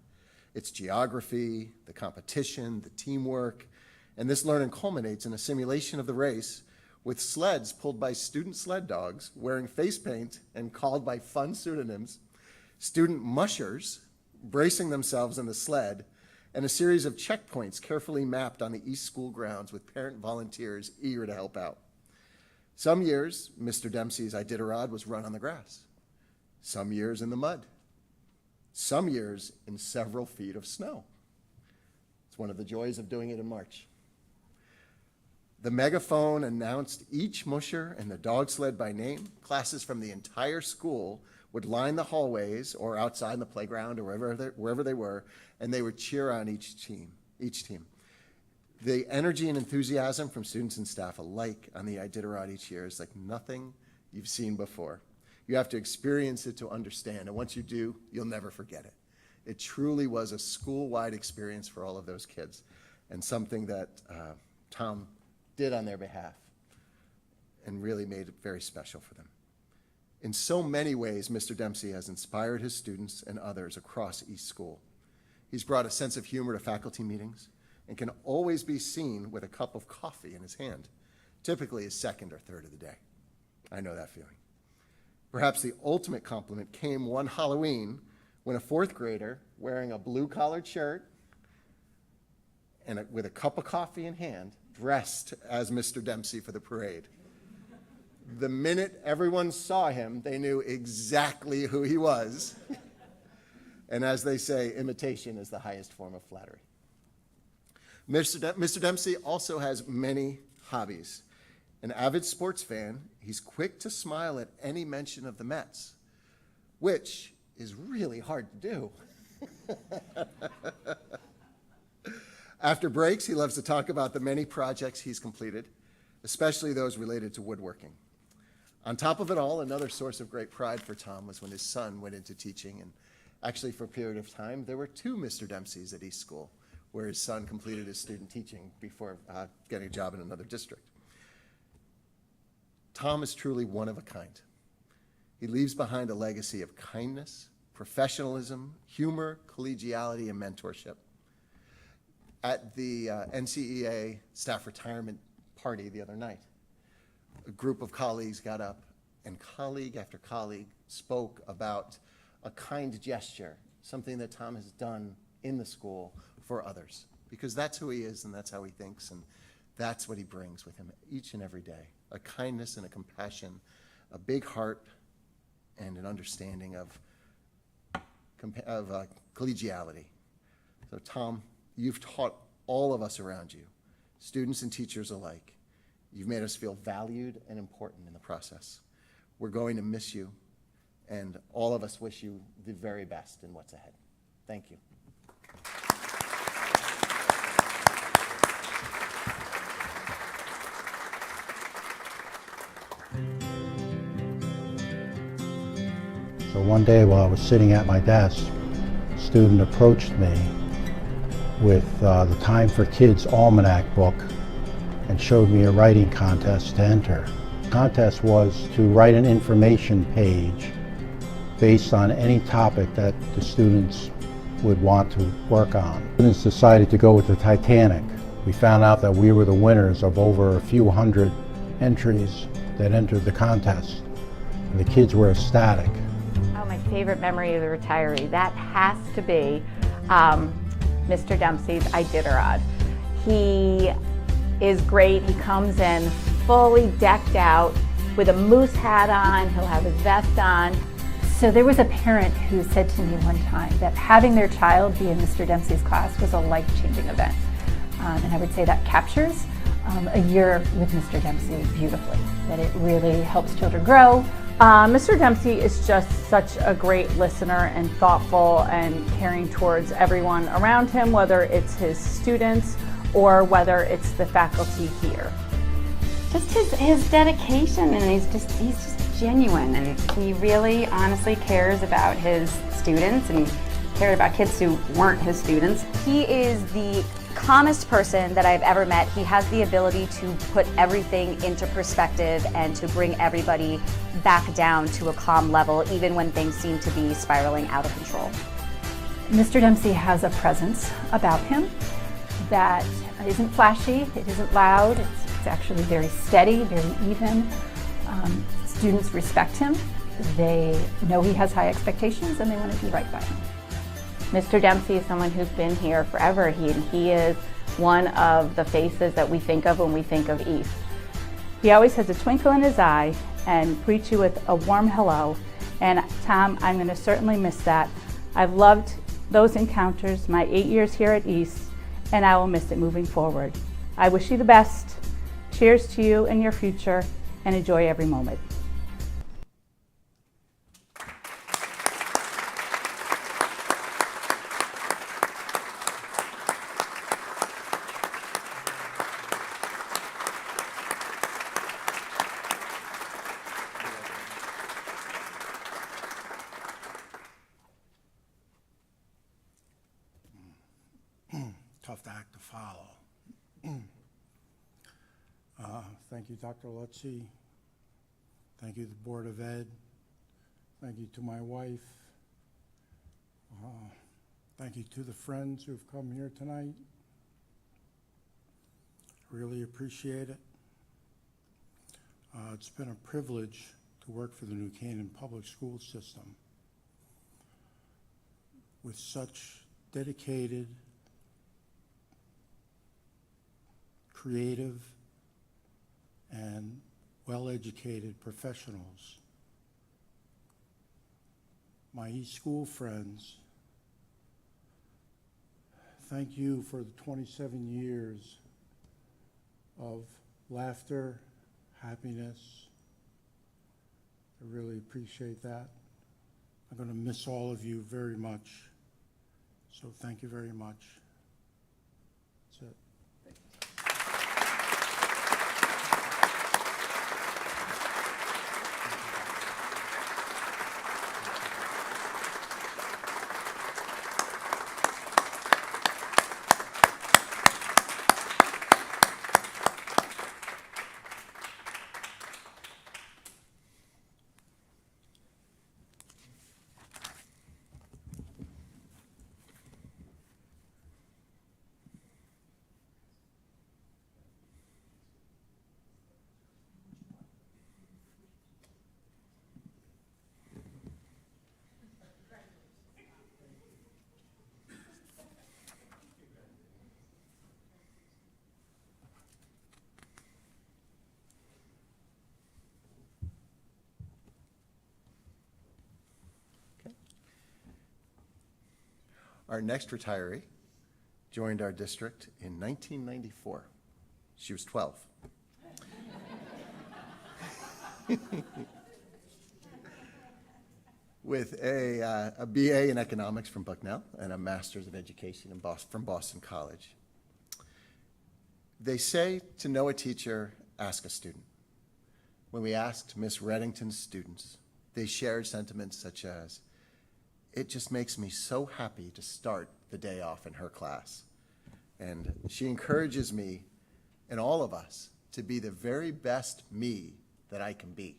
its geography, the competition, the teamwork, and this learning culminates in a simulation of the race with sleds pulled by student sled dogs wearing face paint and called by fun pseudonyms, student mushers bracing themselves in the sled, and a series of checkpoints carefully mapped on the East School grounds with parent volunteers eager to help out. Some years, Mr. Dempsey's Iditarod was run on the grass. Some years in the mud. Some years in several feet of snow. It's one of the joys of doing it in March. The megaphone announced each musher and the dog sled by name. Classes from the entire school would line the hallways or outside in the playground or wherever they were, and they would cheer on each team. The energy and enthusiasm from students and staff alike on the Iditarod each year is like nothing you've seen before. You have to experience it to understand, and once you do, you'll never forget it. It truly was a school-wide experience for all of those kids, and something that Tom did on their behalf and really made it very special for them. In so many ways, Mr. Dempsey has inspired his students and others across East School. He's brought a sense of humor to faculty meetings and can always be seen with a cup of coffee in his hand, typically his second or third of the day. I know that feeling. Perhaps the ultimate compliment came one Halloween when a fourth grader wearing a blue-collared shirt and with a cup of coffee in hand dressed as Mr. Dempsey for the parade. The minute everyone saw him, they knew exactly who he was. And as they say, imitation is the highest form of flattery. Mr. Dempsey also has many hobbies. An avid sports fan, he's quick to smile at any mention of the Mets, which is really hard to do. After breaks, he loves to talk about the many projects he's completed, especially those related to woodworking. On top of it all, another source of great pride for Tom was when his son went into teaching, and actually for a period of time, there were two Mr. Dempseys at East School, where his son completed his student teaching before getting a job in another district. Tom is truly one of a kind. He leaves behind a legacy of kindness, professionalism, humor, collegiality, and mentorship. At the NCEA staff retirement party the other night, a group of colleagues got up, and colleague after colleague spoke about a kind gesture, something that Tom has done in the school for others, because that's who he is and that's how he thinks, and that's what he brings with him each and every day, a kindness and a compassion, a big heart, and an understanding of collegiality. So Tom, you've taught all of us around you, students and teachers alike. You've made us feel valued and important in the process. We're going to miss you, and all of us wish you the very best in what's ahead. Thank you. So one day while I was sitting at my desk, a student approached me with the Time for Kids Almanac book and showed me a writing contest to enter. The contest was to write an information page based on any topic that the students would want to work on. Students decided to go with the Titanic. We found out that we were the winners of over a few hundred entries that entered the contest, and the kids were ecstatic. Oh, my favorite memory of the retiree, that has to be Mr. Dempsey's Iditarod. He is great. He comes in fully decked out with a moose hat on. He'll have his vest on. So there was a parent who said to me one time that having their child be in Mr. Dempsey's class was a life-changing event. And I would say that captures a year with Mr. Dempsey beautifully, that it really helps children grow. Mr. Dempsey is just such a great listener and thoughtful and caring towards everyone around him, whether it's his students or whether it's the faculty here. Just his dedication, and he's just genuine, and he really honestly cares about his students and cared about kids who weren't his students. He is the calmest person that I've ever met. He has the ability to put everything into perspective and to bring everybody back down to a calm level, even when things seem to be spiraling out of control. Mr. Dempsey has a presence about him that isn't flashy, it isn't loud, it's actually very steady, very even. Students respect him, they know he has high expectations, and they want to do right by him. Mr. Dempsey is someone who's been here forever. He is one of the faces that we think of when we think of East. He always has a twinkle in his eye and greets you with a warm hello. And Tom, I'm going to certainly miss that. I've loved those encounters my 8 years here at East, and I will miss it moving forward. I wish you the best. Cheers to you and your future, and enjoy every moment. Tough act to follow. Thank you, Dr. Lutzy. Thank you, the Board of Ed. Thank you to my wife. Thank you to the friends who've come here tonight. Really appreciate it. It's been a privilege to work for the New Canaan Public School System with such dedicated, creative, and well-educated professionals. My East School friends, thank you for the 27 years of laughter, happiness. I really appreciate that. I'm going to miss all of you very much, so thank you very much. That's it. Our next retiree joined our district in 1994. She was 12. With a BA in economics from Bucknell and a master's of education from Boston College. They say to know a teacher, ask a student. When we asked Miss Reddington's students, They shared sentiments such as, "It just makes me so happy to start the day off in her class." And she encourages me and all of us to be the very best me that I can be.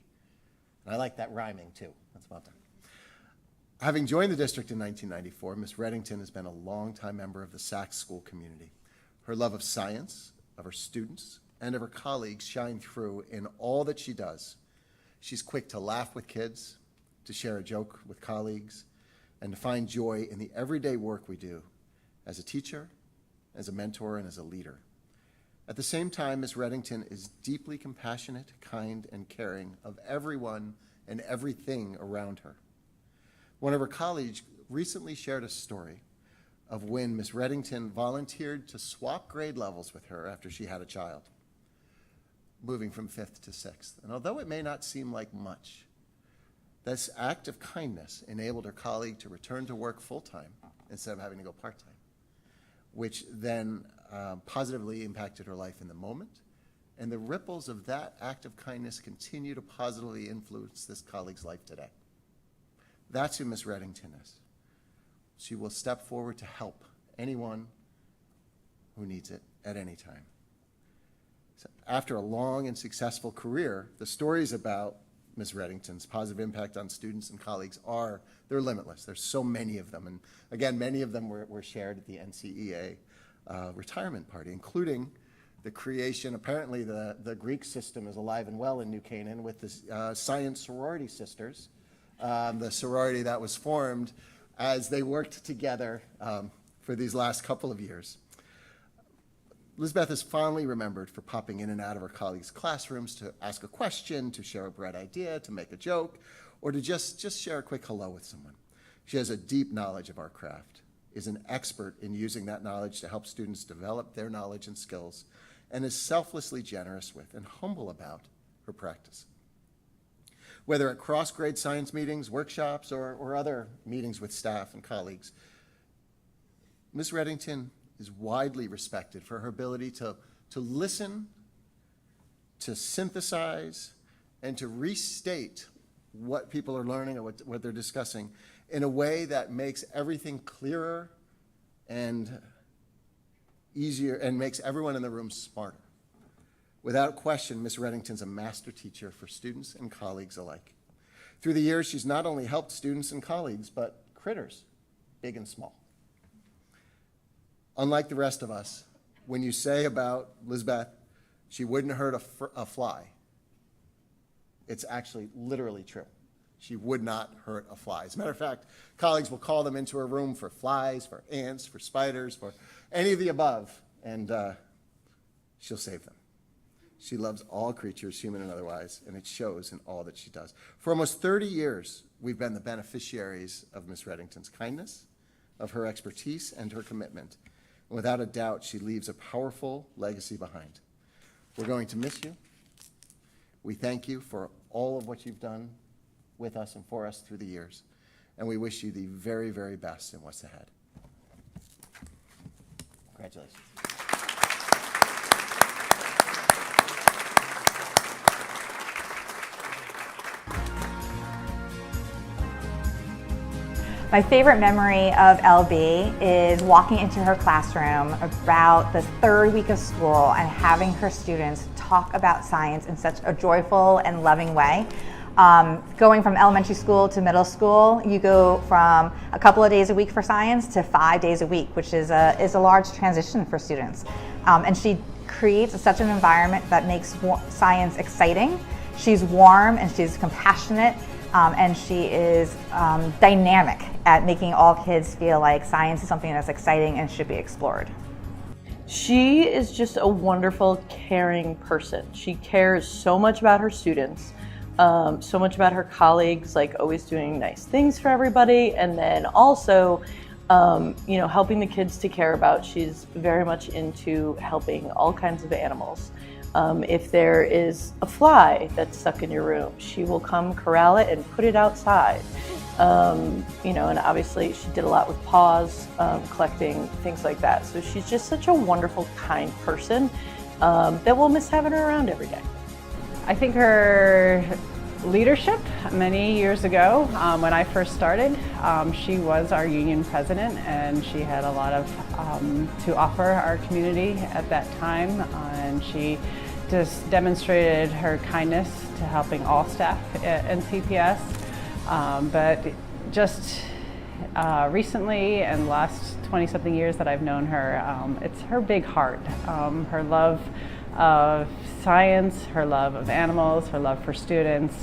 And I like that rhyming too. That's well done. Having joined the district in 1994, Ms. Reddington has been a longtime member of the Sachs school community. Her love of science, of her students, and of her colleagues shine through in all that she does. She's quick to laugh with kids, to share a joke with colleagues, and to find joy in the everyday work we do as a teacher, as a mentor, and as a leader. At the same time, Ms. Reddington is deeply compassionate, kind, and caring of everyone and everything around her. One of her colleagues recently shared a story of when Ms. Reddington volunteered to swap grade levels with her after she had a child, moving from 5th to 6th. And although it may not seem like much, this act of kindness enabled her colleague to return to work full-time instead of having to go part-time, which then positively impacted her life in the moment. And the ripples of that act of kindness continue to positively influence this colleague's life today. That's who Ms. Reddington is. She will step forward to help anyone who needs it at any time. So after a long and successful career, the stories about Ms. Reddington's positive impact on students and colleagues they're limitless. There's so many of them. And again, many of them were shared at the NCEA retirement party, including the creation, apparently the Greek system is alive and well in New Canaan with the Science Sorority Sisters, the sorority that was formed as they worked together for these last couple of years. Elizabeth is fondly remembered for popping in and out of her colleagues' classrooms to ask a question, to share a bright idea, to make a joke, or to just share a quick hello with someone. She has a deep knowledge of our craft, is an expert in using that knowledge to help students develop their knowledge and skills, and is selflessly generous with and humble about her practice. Whether at cross-grade science meetings, workshops, or other meetings with staff and colleagues, Ms. Reddington is widely respected for her ability to listen, to synthesize, and to restate what people are learning or what they're discussing in a way that makes everything clearer and easier and makes everyone in the room smarter. Without question, Ms. Reddington's a master teacher for students and colleagues alike. Through the years, she's not only helped students and colleagues, but critters, big and small. Unlike the rest of us, when you say about Lizbeth, she wouldn't hurt a fly, it's actually literally true. She would not hurt a fly. As a matter of fact, colleagues will call them into her room for flies, for ants, for spiders, for any of the above, and she'll save them. She loves all creatures, human and otherwise, and it shows in all that she does. For almost 30 years, we've been the beneficiaries of Ms. Reddington's kindness, of her expertise, and her commitment. And without a doubt, she leaves a powerful legacy behind. We're going to miss you. We thank you for all of what you've done with us and for us through the years, and we wish you the very, very best in what's ahead. Congratulations. My favorite memory of LB is walking into her classroom about the third week of school and having her students talk about science in such a joyful and loving way. Going from elementary school to middle school, you go from a couple of days a week for science to 5 days a week, which is a large transition for students. And she creates such an environment that makes science exciting. She's warm and she's compassionate. And she is dynamic at making all kids feel like science is something that's exciting and should be explored. She is just a wonderful, caring person. She cares so much about her students, so much about her colleagues, like always doing nice things for everybody, and then also, helping the kids to care about. She's very much into helping all kinds of animals. If there is a fly that's stuck in your room, she will come corral it and put it outside. And obviously she did a lot with paws, collecting things like that. So she's just such a wonderful, kind person that we'll miss having her around every day. I think her leadership. Many years ago, when I first started, she was our union president, and she had a lot of to offer our community at that time, and she just demonstrated her kindness to helping all staff at NCPS. But just recently, and last 20-something years that I've known her, it's her big heart, her love of science, her love of animals, her love for students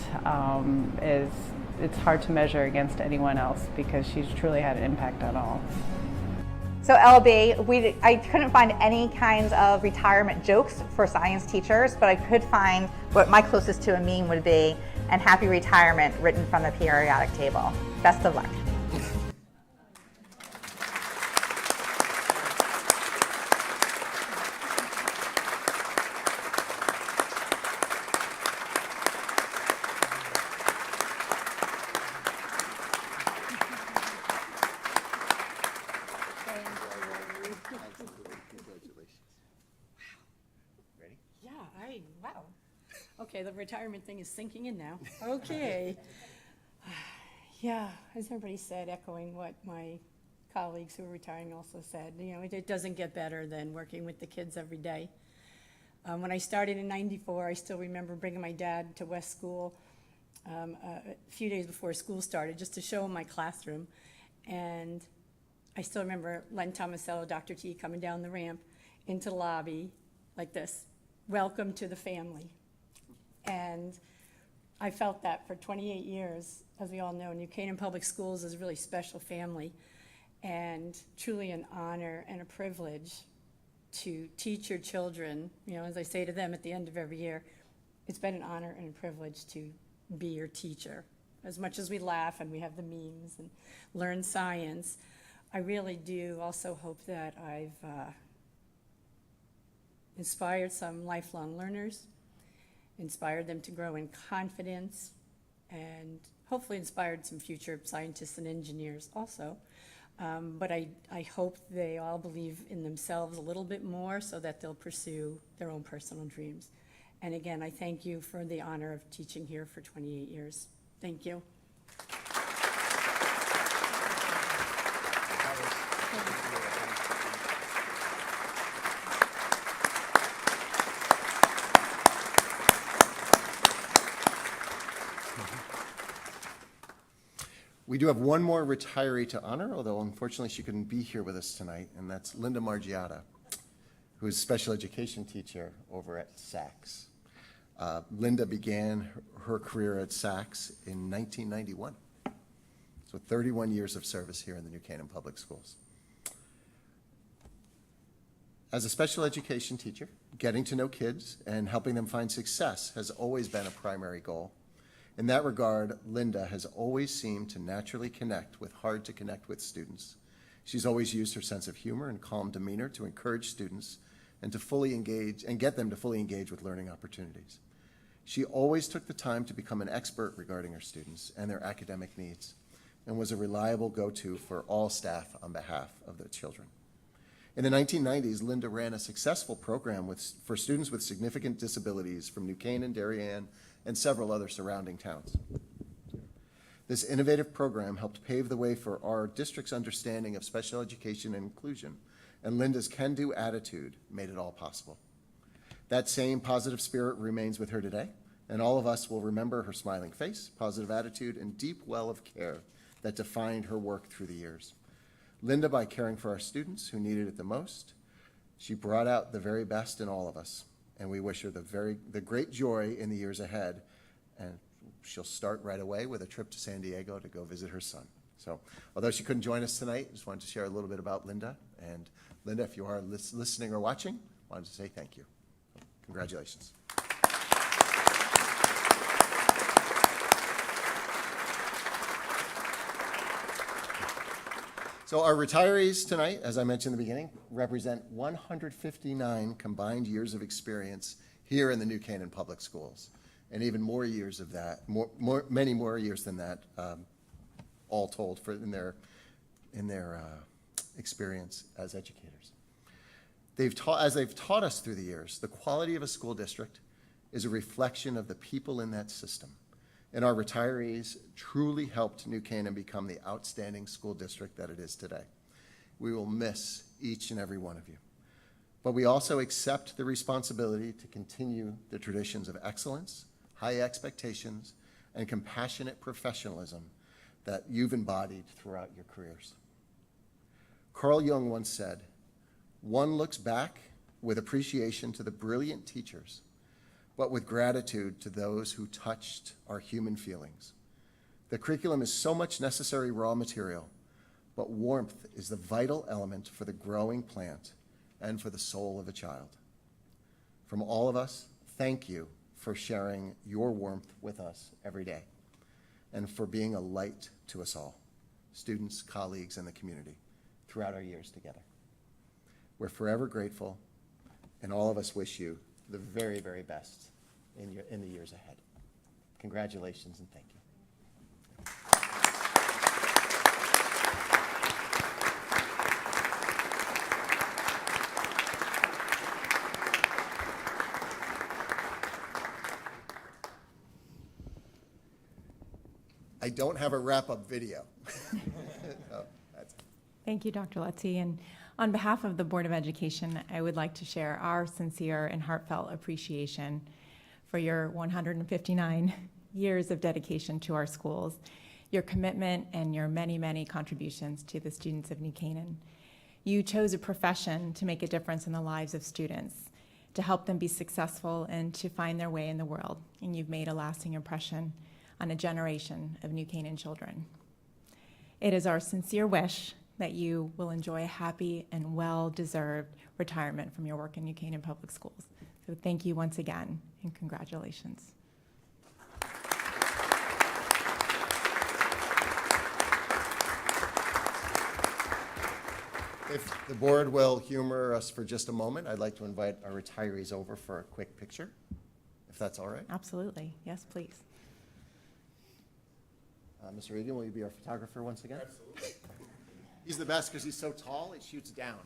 it's hard to measure against anyone else, because she's truly had an impact on all. So LB, I couldn't find any kinds of retirement jokes for science teachers, but I could find what my closest to a meme would be, and happy retirement written from the periodic table. Best of luck. Wow. Okay, the retirement thing is sinking in now. Okay. Yeah, as everybody said, echoing what my colleagues who are retiring also said, you know, it doesn't get better than working with the kids every day. When I started in '94, I still remember bringing my dad to West School a few days before school started, just to show him my classroom. And I still remember Len Tomasello, Dr. T, coming down the ramp into the lobby like this. Welcome to the family. And I felt that for 28 years. As we all know, New Canaan Public Schools is a really special family, and truly an honor and a privilege to teach your children. You know, as I say to them at the end of every year, it's been an honor and a privilege to be your teacher. As much as we laugh and we have the memes and learn science, I really do also hope that I've inspired some lifelong learners, inspired them to grow in confidence, and hopefully inspired some future scientists and engineers also. But I hope they all believe in themselves a little bit more, so that they'll pursue their own personal dreams. And again, I thank you for the honor of teaching here for 28 years. Thank you. We do have one more retiree to honor, although unfortunately she couldn't be here with us tonight, and that's Linda Margiata, who is special education teacher over at Saks. Linda began her career at Saks in 1991, so 31 years of service here in the New Canaan Public Schools. As a special education teacher, getting to know kids and helping them find success has always been a primary goal. In that regard, Linda has always seemed to naturally connect with hard-to-connect-with students. She's always used her sense of humor and calm demeanor to encourage students and to fully engage and get them to fully engage with learning opportunities. She always took the time to become an expert regarding her students and their academic needs, and was a reliable go-to for all staff on behalf of their children. In the 1990s, Linda ran a successful program for students with significant disabilities from New Canaan, Darien, and several other surrounding towns. This innovative program helped pave the way for our district's understanding of special education and inclusion, and Linda's can-do attitude made it all possible. That same positive spirit remains with her today, and all of us will remember her smiling face, positive attitude, and deep well of care that defined her work through the years. Linda, by caring for our students who needed it the most, she brought out the very best in all of us, and we wish her the great joy in the years ahead. And she'll start right away with a trip to San Diego to go visit her son. So, although she couldn't join us tonight, I just wanted to share a little bit about Linda. And Linda, if you are listening or watching, I wanted to say thank you. Congratulations. So our retirees tonight, as I mentioned in the beginning, represent 159 combined years of experience here in the New Canaan Public Schools, and even more years of that, many more years than that, all told, in their experience as educators. As they've taught us through the years, the quality of a school district is a reflection of the people in that system. and our retirees truly helped New Canaan become the outstanding school district that it is today. We will miss each and every one of you. But we also accept the responsibility to continue the traditions of excellence, high expectations, and compassionate professionalism that you've embodied throughout your careers. Carl Jung once said, "One looks back with appreciation to the brilliant teachers, but with gratitude to those who touched our human feelings. The curriculum is so much necessary raw material, but warmth is the vital element for the growing plant and for the soul of a child." From all of us, thank you for sharing your warmth with us every day and for being a light to us all, students, colleagues, and the community throughout our years together. We're forever grateful, and all of us wish you the very, very best in the years ahead. Congratulations and thank you. I don't have a wrap-up video. So that's it. Thank you, Dr. Lutze. And on behalf of the Board of Education, I would like to share our sincere and heartfelt appreciation for your 159 years of dedication to our schools, your commitment, and your many, many contributions to the students of New Canaan. You chose a profession to make a difference in the lives of students, to help them be successful and to find their way in the world. And you've made a lasting impression on a generation of New Canaan children. It is our sincere wish that you will enjoy a happy and well-deserved retirement from your work in New Canaan Public Schools. So thank you once again, and congratulations. If the board will humor us for just a moment, I'd like to invite our retirees over for a quick picture, if that's all right. Absolutely. Yes, please. Mr. Egan, will you be our photographer once again? Absolutely. He's the best because he's so tall, he shoots down.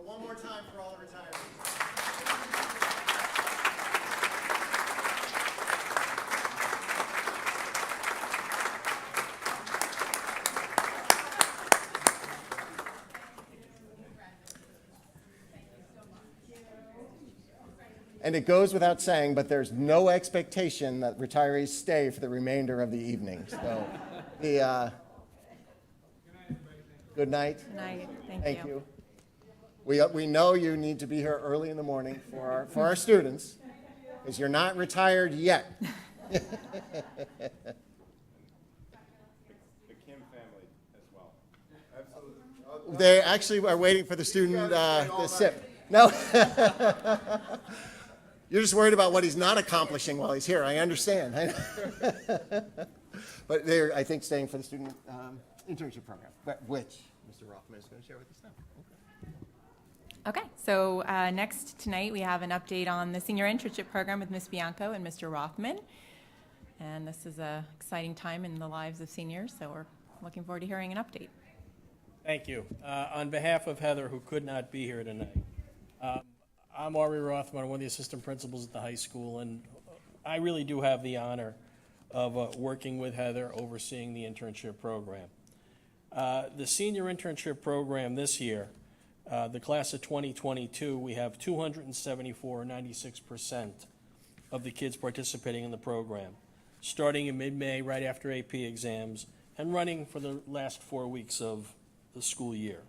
One more time for all the retirees. And it goes without saying, but there's no expectation that retirees stay for the remainder of the evening. So, good night. Good night. Thank you. We know you need to be here early in the morning for our students, because you're not retired yet. The Kim family as well. Absolutely. They actually are waiting for the student, the SIP. No. You're just worried about what he's not accomplishing while he's here. I understand. But they're, I think, staying for the student internship program, which Mr. Rothman is going to share with us now. Okay, so next tonight we have an update on the senior internship program with Ms. Bianco and Mr. Rothman. And this is an exciting time in the lives of seniors, so we're looking forward to hearing an update. Thank you. On behalf of Heather, who could not be here tonight, I'm Ari Rothman, I'm one of the assistant principals at the high school, and I really do have the honor of working with Heather, overseeing the internship program. The senior internship program this year, the class of 2022, we have 274, 96% of the kids participating in the program. starting in mid-May, right after AP exams, and running for the last 4 weeks of the school year.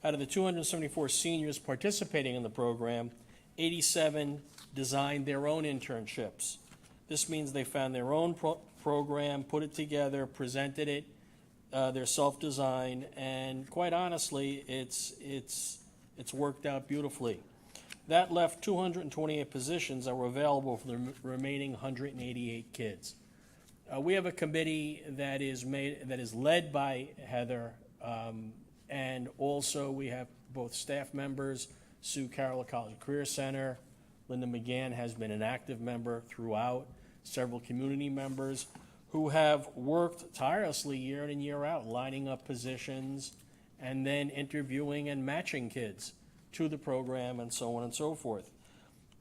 Out of the 274 seniors participating in the program, 87 designed their own internships. This means they found their own program, put it together, presented it, they're self-designed, and quite honestly, it's worked out beautifully. That left 228 positions that were available for the remaining 188 kids. We have a committee that is led by Heather, and also we have both staff members, Sue Carroll, College Career Center, Linda McGann has been an active member throughout, several community members who have worked tirelessly year in and year out, lining up positions and then interviewing and matching kids to the program and so on and so forth.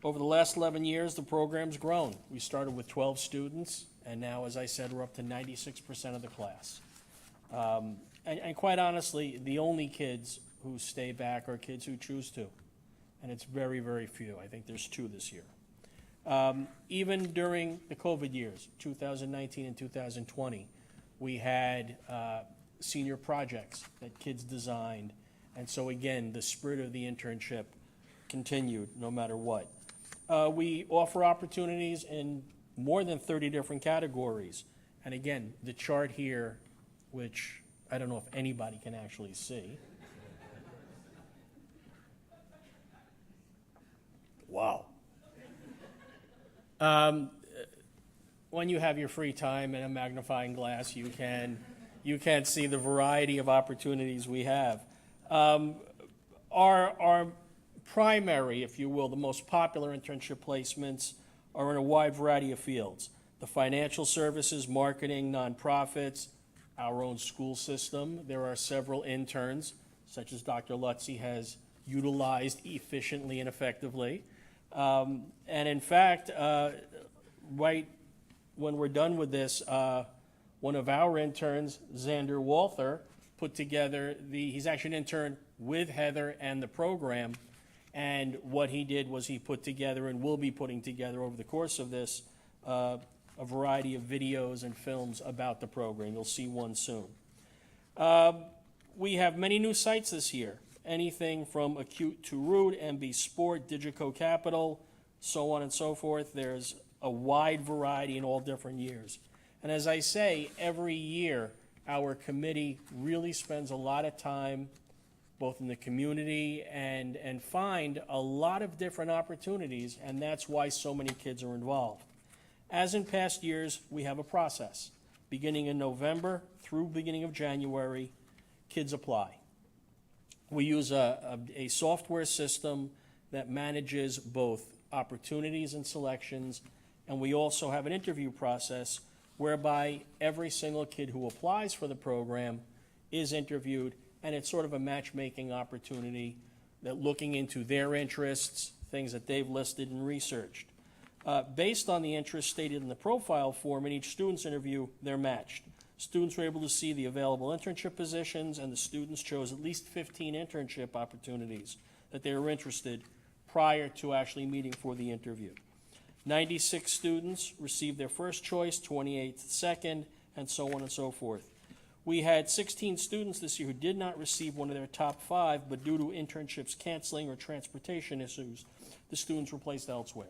Over the last 11 years, the program's grown. We started with 12 students, and now, as I said, we're up to 96% of the class. And quite honestly, the only kids who stay back are kids who choose to, and it's very, very few. I think there's 2 this year. Even during the COVID years, 2019 and 2020, we had senior projects that kids designed. And so again, the spirit of the internship continued no matter what. We offer opportunities in more than 30 different categories. And again, the chart here, which I don't know if anybody can actually see. Wow. When you have your free time and a magnifying glass, you can see the variety of opportunities we have. Our primary, if you will, the most popular internship placements are in a wide variety of fields. The financial services, marketing, nonprofits, our own school system. There are several interns, such as Dr. Lutzy has utilized efficiently and effectively. And in fact, right when we're done with this, one of our interns, Xander Walther, put together he's actually an intern with Heather and the program, and what he did was he put together and will be putting together over the course of this a variety of videos and films about the program. You'll see one soon. We have many new sites this year, anything from Acute to Root, MB Sport, Digico Capital, so on and so forth. There's a wide variety in all different years. And as I say, every year our committee really spends a lot of time both in the community and find a lot of different opportunities, and that's why so many kids are involved. As in past years, we have a process. Beginning in November through beginning of January, kids apply. We use a software system that manages both opportunities and selections, and we also have an interview process whereby every single kid who applies for the program is interviewed, and it's sort of a matchmaking opportunity that looking into their interests, things that they've listed and researched. Based on the interest stated in the profile form in each student's interview, they're matched. Students were able to see the available internship positions, and the students chose at least 15 internship opportunities that they were interested prior to actually meeting for the interview. 96 students received their first choice, 28 second, and so on and so forth. We had 16 students this year who did not receive one of their top 5, but due to internships canceling or transportation issues, the students were placed elsewhere.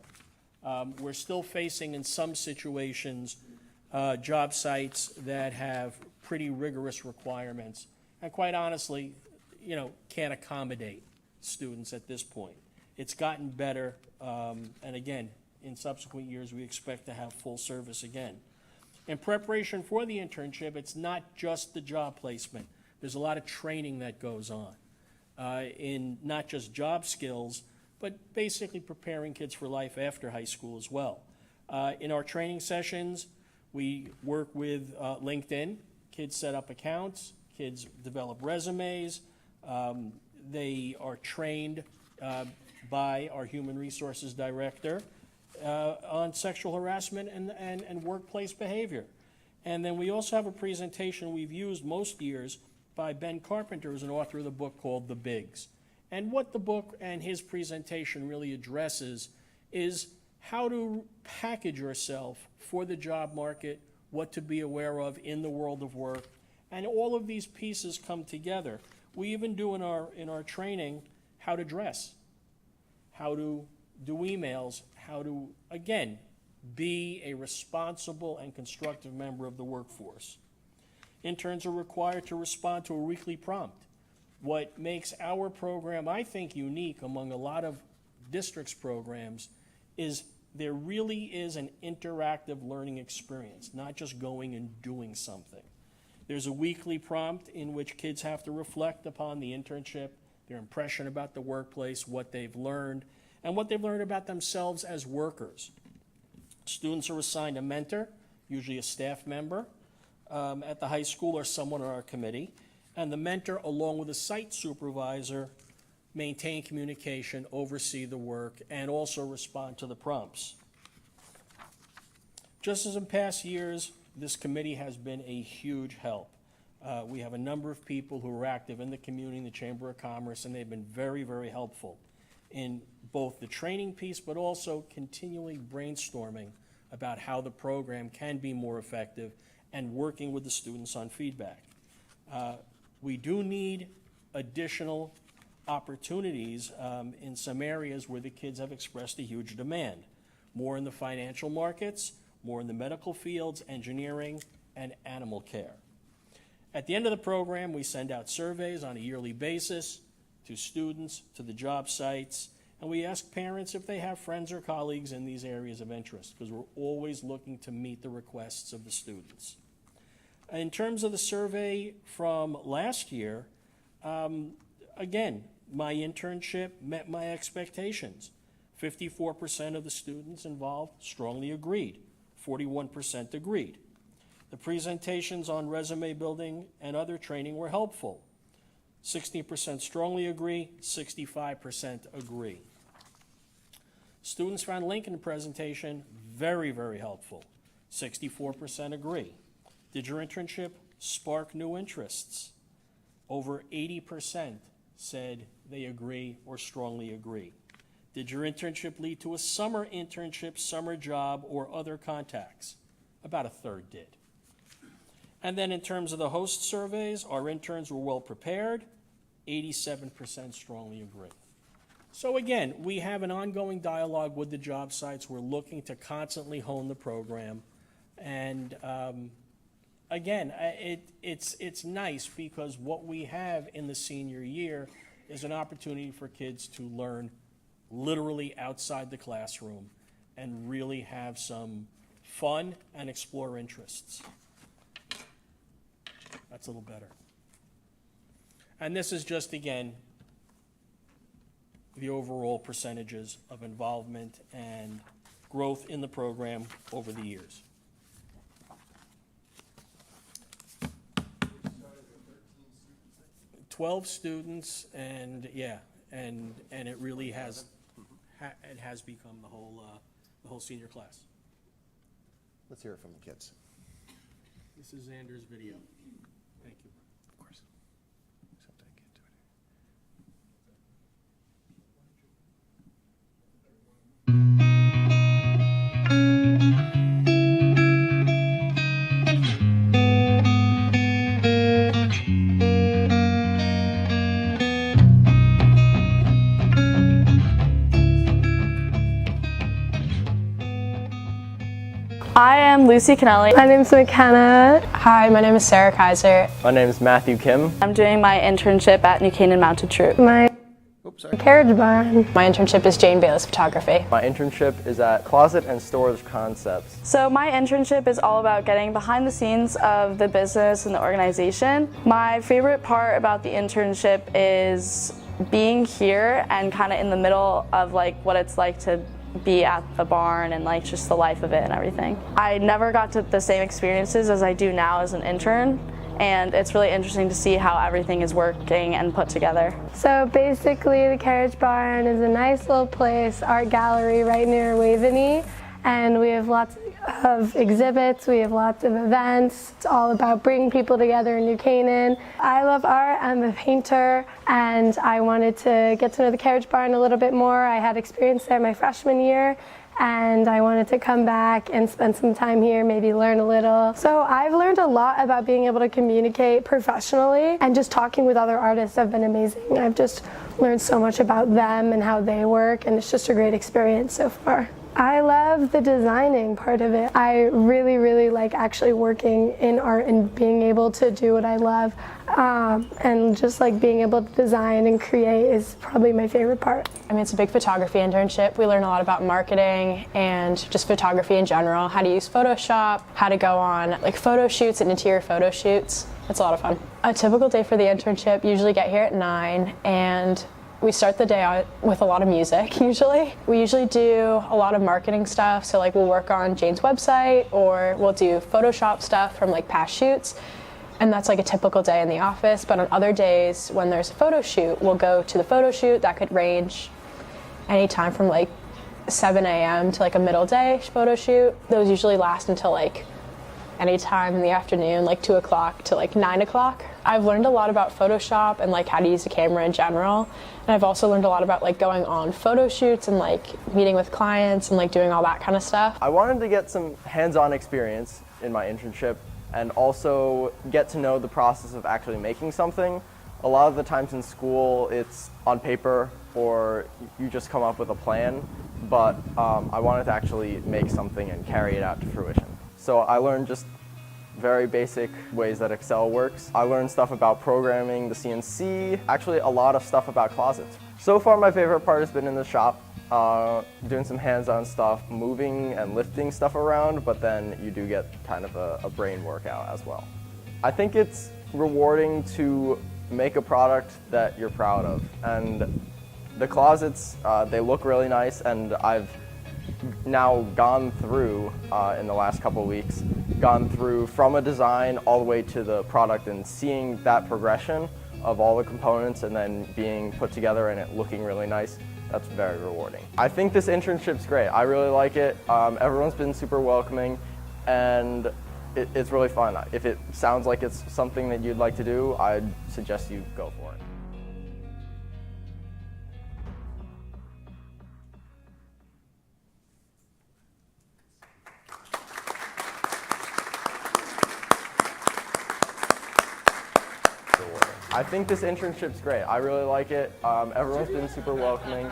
We're still facing, in some situations, job sites that have pretty rigorous requirements, and quite honestly, can't accommodate students at this point. It's gotten better, and again, in subsequent years, we expect to have full service again. In preparation for the internship, it's not just the job placement. There's a lot of training that goes on in not just job skills, but basically preparing kids for life after high school as well. In our training sessions, we work with LinkedIn. Kids set up accounts. Kids develop resumes. They are trained by our human resources director on sexual harassment and workplace behavior. And then we also have a presentation we've used most years by Ben Carpenter, who's an author of the book called The Bigs. And what the book and his presentation really addresses is how to package yourself for the job market, what to be aware of in the world of work, and all of these pieces come together. We even do in our training how to dress, how to do emails, how to, again, be a responsible and constructive member of the workforce. Interns are required to respond to a weekly prompt. What makes our program, I think, unique among a lot of districts' programs is there really is an interactive learning experience, not just going and doing something. There's a weekly prompt in which kids have to reflect upon the internship, their impression about the workplace, what they've learned, and what they've learned about themselves as workers. Students are assigned a mentor, usually a staff member at the high school or someone on our committee, and the mentor, along with a site supervisor, maintain communication, oversee the work, and also respond to the prompts. Just as in past years, this committee has been a huge help. We have a number of people who are active in the community, in the Chamber of Commerce, and they've been very, very helpful in both the training piece, but also continually brainstorming about how the program can be more effective and working with the students on feedback. We do need additional opportunities in some areas where the kids have expressed a huge demand. More in the financial markets, more in the medical fields, engineering, and animal care. At the end of the program, we send out surveys on a yearly basis to students, to the job sites, and we ask parents if they have friends or colleagues in these areas of interest, because we're always looking to meet the requests of the students. In terms of the survey from last year, again, my internship met my expectations. 54% of the students involved strongly agreed. 41% agreed. The presentations on resume building and other training were helpful. 60% strongly agree, 65% agree. Students found Lincoln presentation very, very helpful. 64% agree. Did your internship spark new interests? Over 80% said they agree or strongly agree. Did your internship lead to a summer internship, summer job, or other contacts? About a third did. And then in terms of the host surveys, our interns were well prepared. 87% strongly agree. So again, we have an ongoing dialogue with the job sites. We're looking to constantly hone the program. And again, it's nice because what we have in the senior year is an opportunity for kids to learn literally outside the classroom and really have some fun and explore interests. That's a little better. And this is just, again, the overall percentages of involvement and growth in the program over the years. "12 students, and yeah, and it really has it has become the whole senior class." Let's hear it from the kids. This is Xander's video. Thank you. Of course. Except I can't do it. I am Lucy Kennelly. My name is McKenna. Hi, my name is Sarah Kaiser. My name is Matthew Kim. I'm doing my internship at New Canaan Mounted Troop. My carriage barn. My internship is Jane Bayless Photography. My internship is at Closet and Storage Concepts. So my internship is all about getting behind the scenes of the business and the organization. My favorite part about the internship is being here and kind of in the middle of like what it's like to be at the barn and like just the life of it and everything. I never got to the same experiences as I do now as an intern, and it's really interesting to see how everything is working and put together. So basically the carriage barn is a nice little place, art gallery right near Waveney, and we have lots of exhibits, we have lots of events. It's all about bringing people together in New Canaan. I love art, I'm a painter, and I wanted to get to know the carriage barn a little bit more. I had experience there my freshman year, and I wanted to come back and spend some time here, maybe learn a little. So I've learned a lot about being able to communicate professionally, and just talking with other artists have been amazing. I've just learned so much about them and how they work, and it's just a great experience so far. I love the designing part of it. I really, really like actually working in art and being able to do what I love. And just like being able to design and create is probably my favorite part. I mean, it's a big photography internship. We learn a lot about marketing and just photography in general, how to use Photoshop, how to go on like photo shoots and interior photo shoots. It's a lot of fun. A typical day for the internship, usually get here at 9, and we start the day out with a lot of music, usually. We usually do a lot of marketing stuff, so like we'll work on Jane's website, or we'll do Photoshop stuff from like past shoots, and that's like a typical day in the office. But on other days, when there's a photo shoot, we'll go to the photo shoot. That could range anytime from like 7 a.m. to like a middle day photo shoot. Those usually last until like any time in the afternoon, like 2 o'clock to like 9 o'clock. I've learned a lot about Photoshop and like how to use the camera in general. And I've also learned a lot about like going on photo shoots and like meeting with clients and like doing all that kind of stuff. I wanted to get some hands-on experience in my internship and also get to know the process of actually making something. A lot of the times in school, it's on paper or you just come up with a plan, but I wanted to actually make something and carry it out to fruition. So I learned just very basic ways that Excel works. I learned stuff about programming the CNC, actually a lot of stuff about closets. So far my favorite part has been in the shop, doing some hands-on stuff, moving and lifting stuff around, but then you do get kind of a brain workout as well. I think it's rewarding to make a product that you're proud of. And the closets, they look really nice, and I've now gone through, in the last couple of weeks, gone through from a design all the way to the product and seeing that progression of all the components and then being put together and it looking really nice. That's very rewarding. I think this internship's great. I really like it. Everyone's been super welcoming, and it's really fun. If it sounds like it's something that you'd like to do, I'd suggest you go for it. I think this internship's great. I really like it. Everyone's been super welcoming,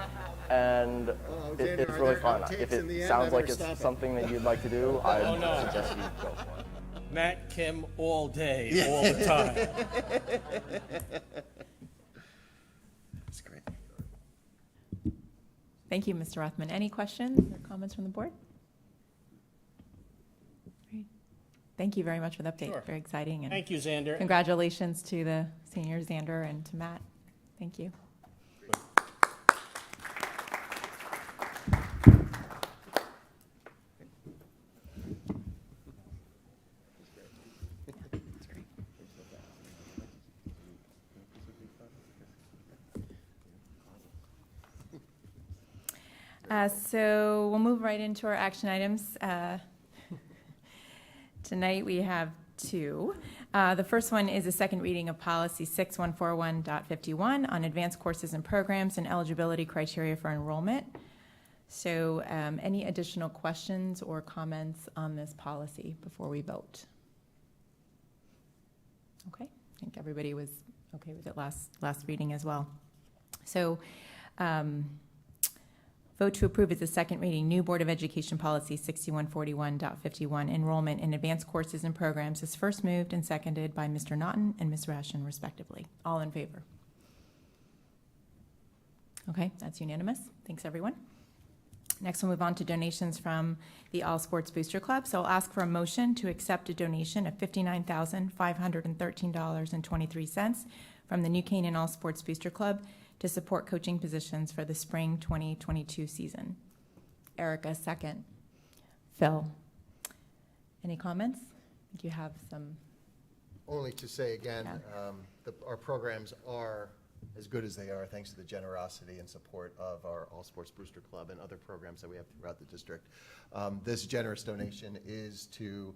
and it's really fun. If it sounds like it's something that you'd like to do, I'd suggest you go for it. Matt, Kim, all day, all the time. That's great. Thank you, Mr. Rothman. Any questions or comments from the board? Great. Thank you very much for the update. Sure. Very exciting. And thank you, Xander. Congratulations to the senior Xander and to Matt. Thank you. So we'll move right into our action items. Tonight we have two. The first one is a second reading of policy 6141.51 on advanced courses and programs and eligibility criteria for enrollment. So any additional questions or comments on this policy before we vote? Okay, I think everybody was okay with it last reading as well. So vote to approve as a second reading new Board of Education policy 6141.51 enrollment in advanced courses and programs is first moved and seconded by Mr. Naughton and Ms. Rashin respectively. All in favor? Okay, that's unanimous. Thanks everyone. Next we'll move on to donations from the All Sports Booster Club. So I'll ask for a motion to accept a donation of $59,513.23 from the New Canaan All Sports Booster Club to support coaching positions for the spring 2022 season. Erica, second. Phil, any comments? I think you have some. Only to say again, our programs are as good as they are thanks to the generosity and support of our All Sports Booster Club and other programs that we have throughout the district. This generous donation is to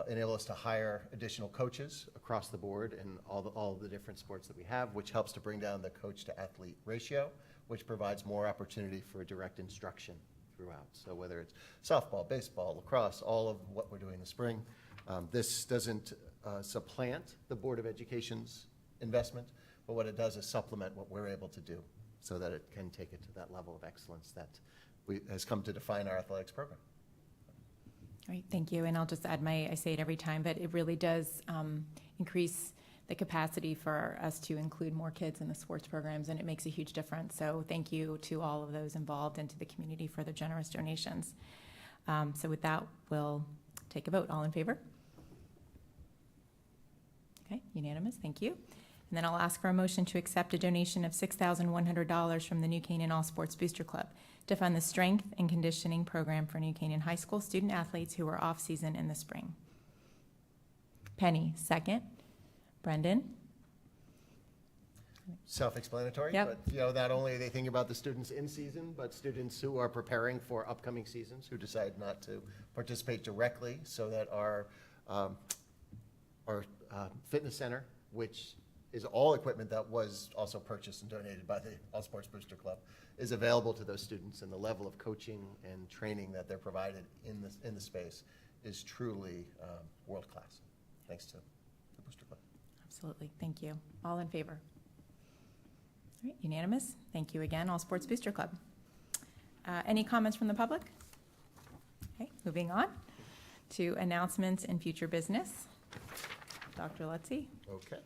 enable us to hire additional coaches across the board in all the different sports that we have, which helps to bring down the coach to athlete ratio, which provides more opportunity for direct instruction throughout. So whether it's softball, baseball, lacrosse, all of what we're doing in the spring, this doesn't supplant the Board of Education's investment, but what it does is supplement what we're able to do so that it can take it to that level of excellence that has come to define our athletics program. All right, thank you. And I'll just add I say it every time, but it really does increase the capacity for us to include more kids in the sports programs, and it makes a huge difference. So thank you to all of those involved and to the community for their generous donations. So with that, we'll take a vote. All in favor? Okay, unanimous, thank you. And then I'll ask for a motion to accept a donation of $6,100 from the New Canaan All Sports Booster Club to fund the strength and conditioning program for New Canaan High School student athletes who are off season in the spring. Penny, second. Brendan? Self-explanatory, Yep. but not only are they thinking about the students in season, but students who are preparing for upcoming seasons who decide not to participate directly, so that our fitness center, which is all equipment that was also purchased and donated by the All Sports Booster Club, is available to those students, and the level of coaching and training that they're provided in the space is truly world-class, thanks to the Booster Club. Absolutely, thank you. All in favor? All right, unanimous. Thank you again, All Sports Booster Club. Any comments from the public? Okay, moving on to announcements and future business. Dr. Lutzy? Okay.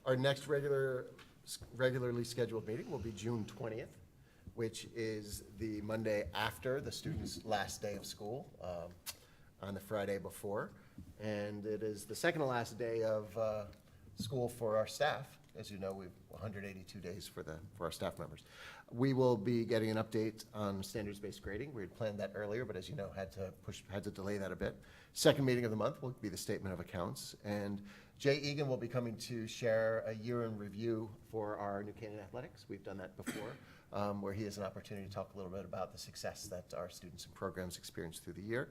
Our next regularly scheduled meeting will be June 20th, which is the Monday after the students' last day of school, on the Friday before. And it is the second to last day of school for our staff. As you know, we've 182 days for our staff members. We will be getting an update on standards-based grading. We had planned that earlier, but as you know, had to delay that a bit. Second meeting of the month will be the statement of accounts, and Jay Egan will be coming to share a year in review for our New Canaan athletics. We've done that before, where he has an opportunity to talk a little bit about the success that our students and programs experienced through the year.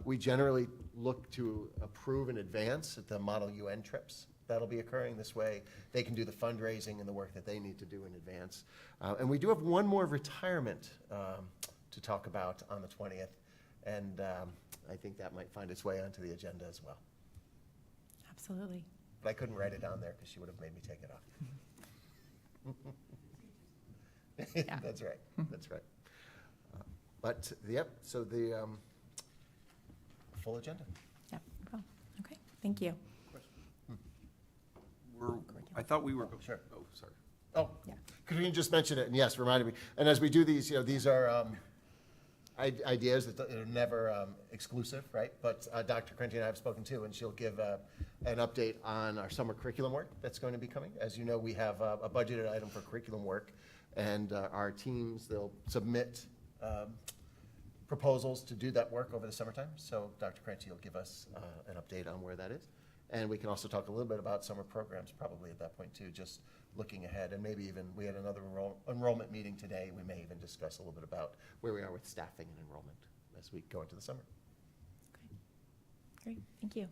We generally look to approve in advance at the Model UN trips that'll be occurring. This way they can do the fundraising and the work that they need to do in advance. And we do have one more retirement to talk about on the 20th, and I think that might find its way onto the agenda as well. Absolutely. But I couldn't write it down there because she would have made me take it off. Yeah. That's right. That's right. But yep. So the full agenda. Yep. Well, okay. Thank you. I thought we were. Sure. Oh, sorry. Oh, yeah. Could you just mention it? And yes, reminded me. And as we do these, these are ideas that are never exclusive, right? But Dr. Crenti and I have spoken to, and she'll give an update on our summer curriculum work that's going to be coming. As you know, we have a budgeted item for curriculum work, and our teams, they'll submit proposals to do that work over the summertime. So Dr. Crenti will give us an update on where that is. And we can also talk a little bit about summer programs probably at that point too, just looking ahead. And maybe even, we had another enrollment meeting today. We may even discuss a little bit about where we are with staffing and enrollment as we go into the summer. Great, thank you.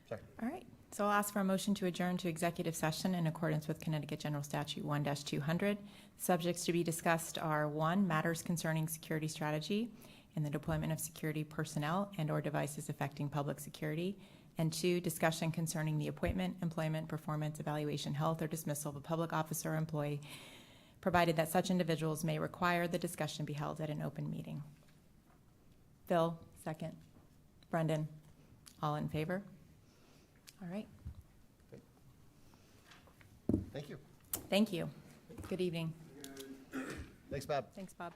Sorry. All right, so I'll ask for a motion to adjourn to executive session in accordance with Connecticut General Statute 1-200. Subjects to be discussed are 1, matters concerning security strategy and the deployment of security personnel and or devices affecting public security, and 2, discussion concerning the appointment, employment, performance, evaluation, health, or dismissal of a public officer or employee, provided that such individuals may require the discussion be held at an open meeting. Phil, second. Brendan, all in favor? All right. Thank you. Thank you. Good evening. Thanks, Bob. Thanks, Bob.